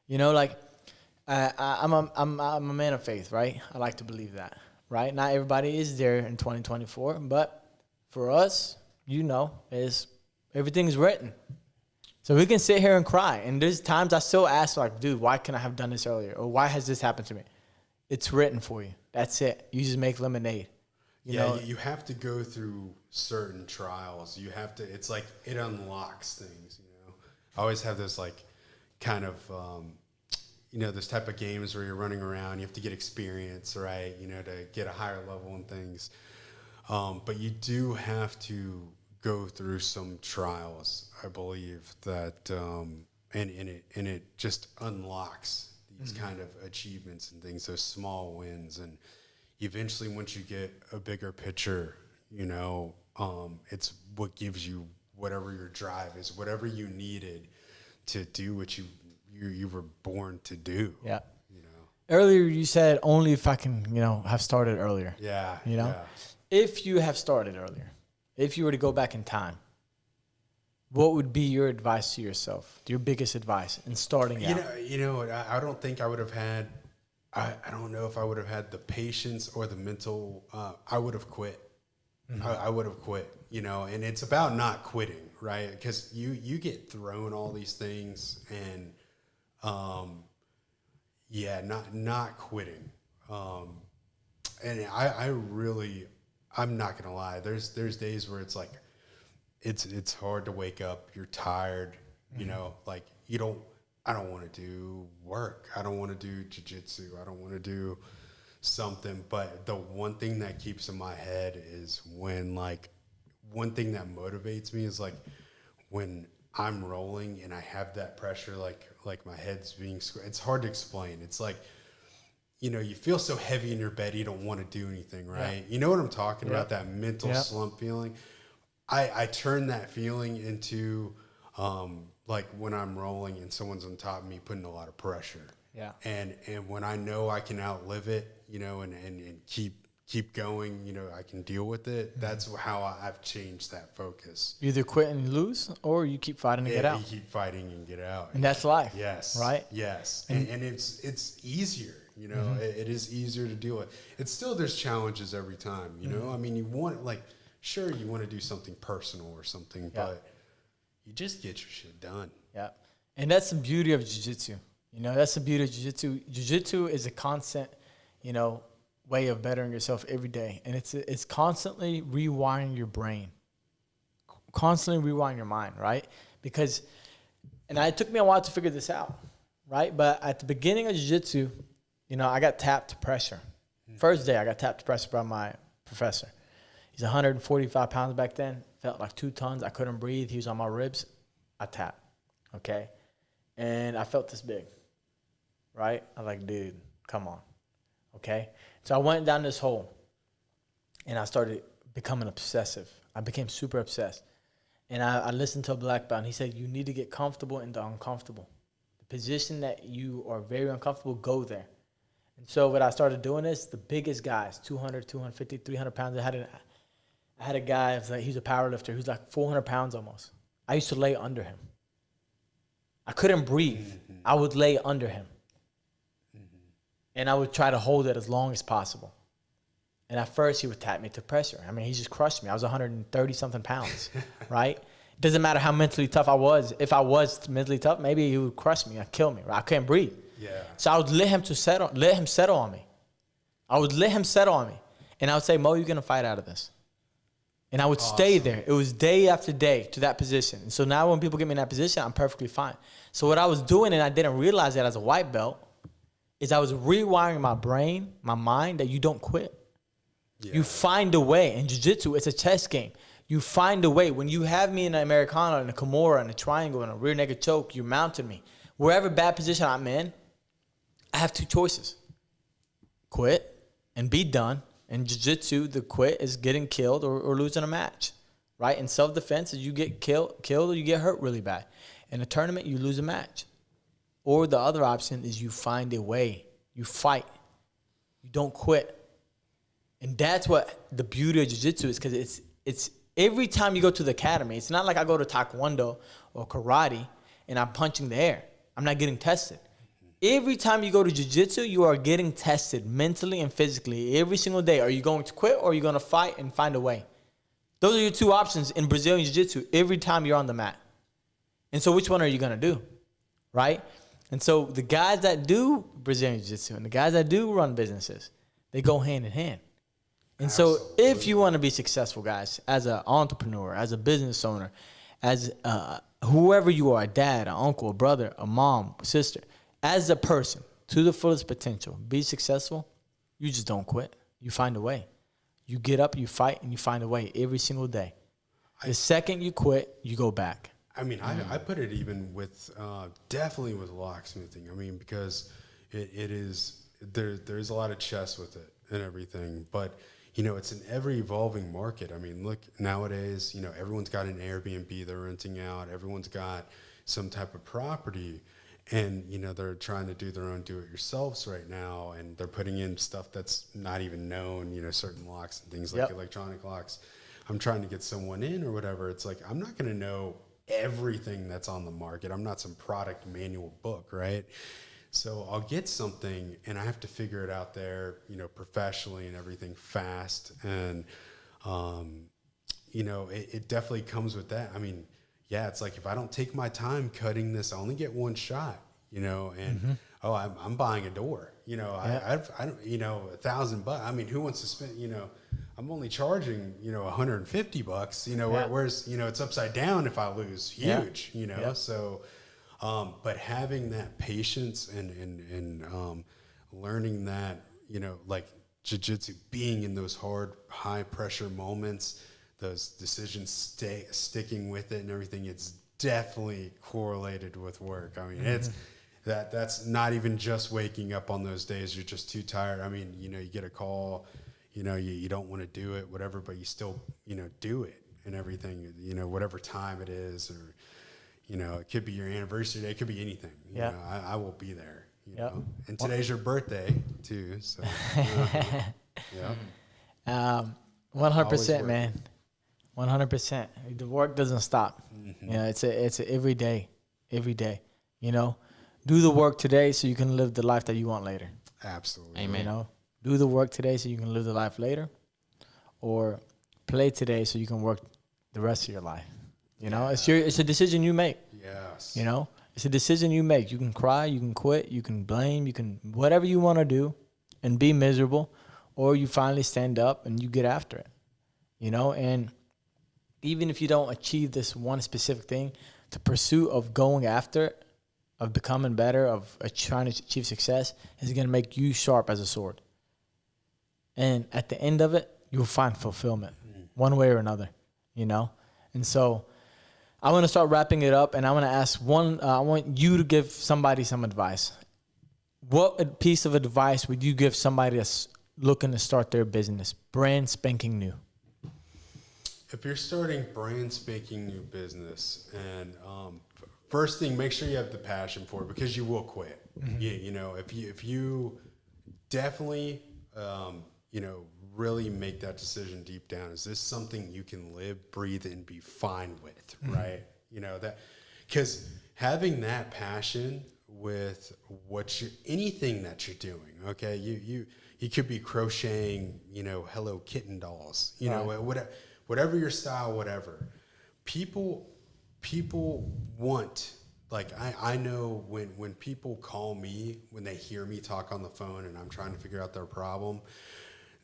A: You know, like I'm a man of faith, right? I like to believe that, right? Not everybody is there in 2024, but for us, you know, everything is written. So we can sit here and cry. And there's times I still ask, like, dude, why couldn't I have done this earlier? Or why has this happened to me? It's written for you. That's it. You just make lemonade. You know?
B: You have to go through certain trials. You have to, it's like it unlocks things, you know. I always have this like kind of, you know, this type of games where you're running around, you have to get experience, right? You know, to get a higher level and things. But you do have to go through some trials, I believe, that and it just unlocks these kind of achievements and things, those small wins, and eventually once you get a bigger picture, you know, it's what gives you whatever your drive is, whatever you needed to do what you were born to do.
A: Yeah.
B: You know.
A: Earlier you said only if I can, you know, have started earlier.
B: Yeah.
A: You know,
B: yeah.
A: If you have started earlier, if you were to go back in time, what would be your advice to yourself? Your biggest advice in starting out?
B: You know, I don't think I would have had. I don't know if I would have had the patience or the mental. I would have quit. Mm-hmm. I would have quit. You know, and it's about not quitting, right? Because you get thrown all these things, and not quitting. And I really. I'm not gonna lie. There's days where it's like, it's hard to wake up. You're tired. You know, like I don't want to do work. I don't want to do jiu-jitsu. I don't want to do something. But the one thing that keeps in my head is when one thing that motivates me is like when I'm rolling and I have that pressure, like my head's being. It's hard to explain. It's like, you know, you feel so heavy in your bed, you don't want to do anything, right? Yeah. You know what I'm talking about, that mental slump feeling? I turn that feeling into, like when I'm rolling and someone's on top of me putting a lot of pressure.
A: Yeah.
B: And when I know I can outlive it, you know, and keep going, you know, I can deal with it. Mm-hmm. That's how I've changed that focus.
A: You either quit and lose, or you keep fighting and get out.
B: You keep fighting and get out.
A: And that's life.
B: Yes.
A: Right?
B: Yes. And it's easier. You know, it is easier to deal with. It's still, there's challenges every time, you know? I mean, you want, sure, you want to do something personal or something, but you just get your shit done. Yeah.
A: And that's the beauty of jiu-jitsu. You know, that's the beauty of jiu-jitsu. Jiu-jitsu is a constant, you know, way of bettering yourself every day. And it's constantly rewiring your brain, constantly rewiring your mind, right? Because, and it took me a while to figure this out, right? But at the beginning of jiu-jitsu, you know, I got tapped to pressure. First day, I got tapped to pressure by my professor. He's 145 pounds back then. Felt like 2 tons. I couldn't breathe. He was on my ribs. I tapped, okay? And I felt this big, right? I was like, dude, come on, okay? So I went down this hole, and I started becoming obsessive. I became super obsessed. And I listened to a black belt, and he said, you need to get comfortable in the uncomfortable. The position that you are very uncomfortable, go there. And so what I started doing is the biggest guys, 200, 250, 300 pounds. I had a guy, he was a power lifter. He was like 400 pounds almost. I used to lay under him. I couldn't breathe. Mm-hmm. I would lay under him. Mm-hmm. And I would try to hold it as long as possible. And at first, he would tap me to pressure. I mean, he just crushed me. I was 130-something pounds, right? It doesn't matter how mentally tough I was. If I was mentally tough, maybe he would crush me or kill me. Right? I couldn't breathe.
B: Yeah.
A: So I would let him settle on me. I would let him settle on me. And I would say, Mo, you're going to fight out of this. And I would stay there. It was day after day to that position. And so now when people get me in that position, I'm perfectly fine. So what I was doing, and I didn't realize that as a white belt, is I was rewiring my brain, my mind, that you don't quit. Yeah. You find a way. In jiu-jitsu, it's a chess game. You find a way. When you have me in an Americana, in a Kimura, in a triangle, in a rear naked choke, you're mounting me. Wherever bad position I'm in, I have 2 choices. Quit and be done. In jiu-jitsu, the quit is getting killed or losing a match, right? In self-defense, you get killed or you get hurt really bad. In a tournament, you lose a match. Or the other option is you find a way. You fight. You don't quit. And that's what the beauty of jiu-jitsu is, because it's every time you go to the academy, it's not like I go to taekwondo or karate and I'm punching the air. I'm not getting tested. Every time you go to jiu-jitsu, you are getting tested mentally and physically every single day. Are you going to quit, or are you going to fight and find a way? Those are your two options in Brazilian jiu-jitsu every time you're on the mat. And so which one are you going to do, right? And so the guys that do Brazilian jiu-jitsu and the guys that do run businesses, they go hand in hand. And
B: Absolutely.
A: so if you want to be successful, guys, as an entrepreneur, as a business owner, as whoever you are, a dad, an uncle, a brother, a mom, a sister, as a person, to the fullest potential, be successful, you just don't quit. You find a way. You get up, you fight, and you find a way every single day. The second you quit, you go back.
B: I mean, I put it even with, definitely with locksmithing. I mean, because it is, there's a lot of chess with it and everything, but you know, it's an ever evolving market. I mean, look, nowadays, you know, everyone's got an Airbnb they're renting out. Everyone's got some type of property, and, you know, they're trying to do their own do-it-yourselves right now, and they're putting in stuff that's not even known, you know, certain locks and things like electronic locks. I'm trying to get someone in or whatever. It's like, I'm not going to know everything that's on the market. I'm not some product manual book, right? So I'll get something and I have to figure it out there, you know, professionally and everything fast. And, you know, it definitely comes with that. I mean, yeah, it's like if I don't take my time cutting this, I only get one shot, you know, and, I'm buying a door, you know, I don't, you know, $1,000. I mean, who wants to spend, you know, I'm only charging, you know, $150, you know, where's, you know, it's upside down if I lose, huge, you know, so, but having that patience and learning that, you know, like jiu-jitsu, being in those hard, high pressure moments, those decisions, sticking with it and everything, it's definitely correlated with work. I mean, it's that's not even just waking up on those days you're just too tired. I mean, you know, you get a call, you know, you don't want to do it, whatever, but you still, you know, do it and everything, you know, whatever time it is, or, you know, it could be your anniversary day. It could be anything. You know, I will be there. You know? And today's your birthday, too. So,
A: 100%, man. 100%. The work doesn't stop. You know, it's a every day. You know, do the work today so you can live the life that you want later.
B: Absolutely.
C: Amen.
A: You know, do the work today so you can live the life later, or play today so you can work the rest of your life. You know, it's a decision you make.
B: Yes.
A: You know, it's a decision you make. You can cry, you can quit, you can blame, you can whatever you want to do and be miserable, or you finally stand up and you get after it. You know, and even if you don't achieve this one specific thing, the pursuit of going after it, of becoming better, of trying to achieve success is going to make you sharp as a sword. And at the end of it, you'll find fulfillment one way or another, you know? And so I want to start wrapping it up, and I want to ask I want you to give somebody some advice. What piece of advice would you give somebody that's looking to start their business, brand spanking new?
B: If you're starting brand spanking new business, and first thing, make sure you have the passion for it, because you will quit. You know, if you definitely, you know, really make that decision deep down, is this something you can live, breathe, and be fine with, right? You know, that, because having that passion with anything that you're doing, okay, you could be crocheting, you know, Hello Kitten dolls, you know, whatever your style, whatever. People want, like, I know when people call me, when they hear me talk on the phone and I'm trying to figure out their problem,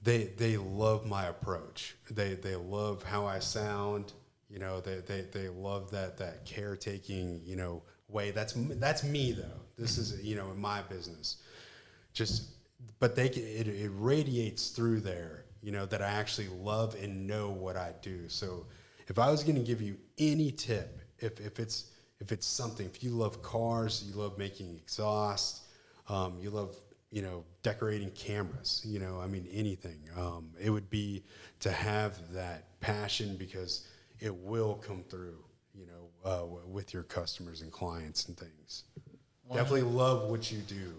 B: they love my approach. They love how I sound. You know, they love that caretaking, you know, way. That's me though. This is, you know, in my business. But it radiates through there, you know, that I actually love and know what I do. So if I was going to give you any tip, if it's something, if you love cars, you love making exhaust, you love, you know, decorating cameras, you know, I mean, anything, it would be to have that passion, because it will come through, you know, with your customers and clients and things. Definitely love what you do.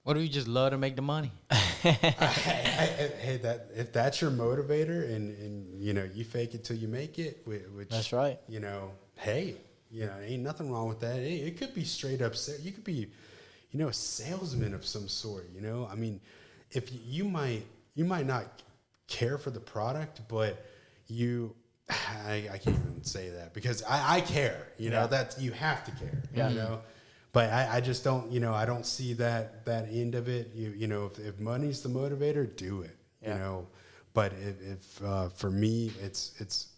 C: What if you just love to make the money?
B: Hey, that if that's your motivator, and you know you fake it till you make it, which
A: That's right.
B: You know, hey, you know, ain't nothing wrong with that. It could be straight up. You could be, you know, a salesman of some sort. You know, I mean, if you might not care for the product, but I can't even say that because I care. You know, that you have to care.
A: Yeah.
B: You know. But I just don't, you know, I don't see that end of it. You know, if money's the motivator, do it. You know, but if for me,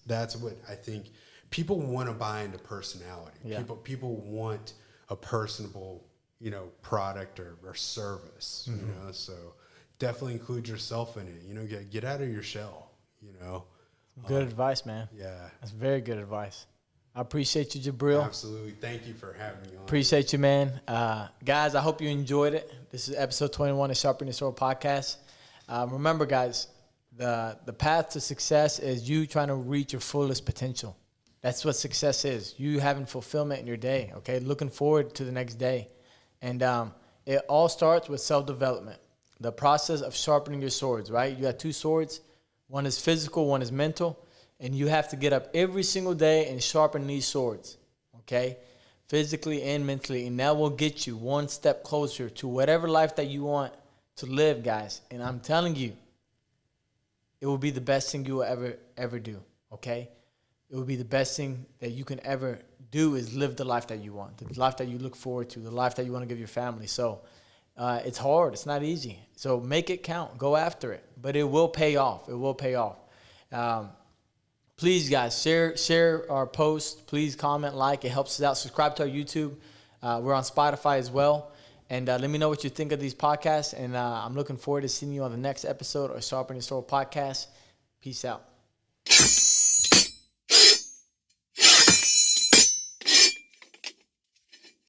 B: that's what I think. People want to buy into personality.
A: Yeah.
B: People want a personable, you know, product or service. You know, so definitely include yourself in it. You know, get out of your shell. You know,
A: Good advice, man.
B: yeah.
A: That's very good advice. I appreciate you, Jabril.
B: Absolutely. Thank you for having me on.
A: Appreciate you, man. Guys, I hope you enjoyed it. This is episode 21 of Sharpen Your Sword podcast. Remember, guys, the path to success is you trying to reach your fullest potential. That's what success is. You having fulfillment in your day, okay? Looking forward to the next day. And it all starts with self-development, the process of sharpening your swords, right? You got two swords. One is physical, one is mental. And you have to get up every single day and sharpen these swords, okay? Physically and mentally. And that will get you one step closer to whatever life that you want to live, guys. And I'm telling you, it will be the best thing you will ever do, okay? It will be the best thing that you can ever do is live the life that you want, the life that you look forward to, the life that you want to give your family. So it's hard. It's not easy. So make it count. Go after it. But it will pay off. It will pay off. Please, guys, share our post. Please comment, like. It helps us out. Subscribe to our YouTube. We're on Spotify as well. And let me know what you think of these podcasts. And I'm looking forward to seeing you on the next episode of Sharpen Your Sword podcast. Peace out.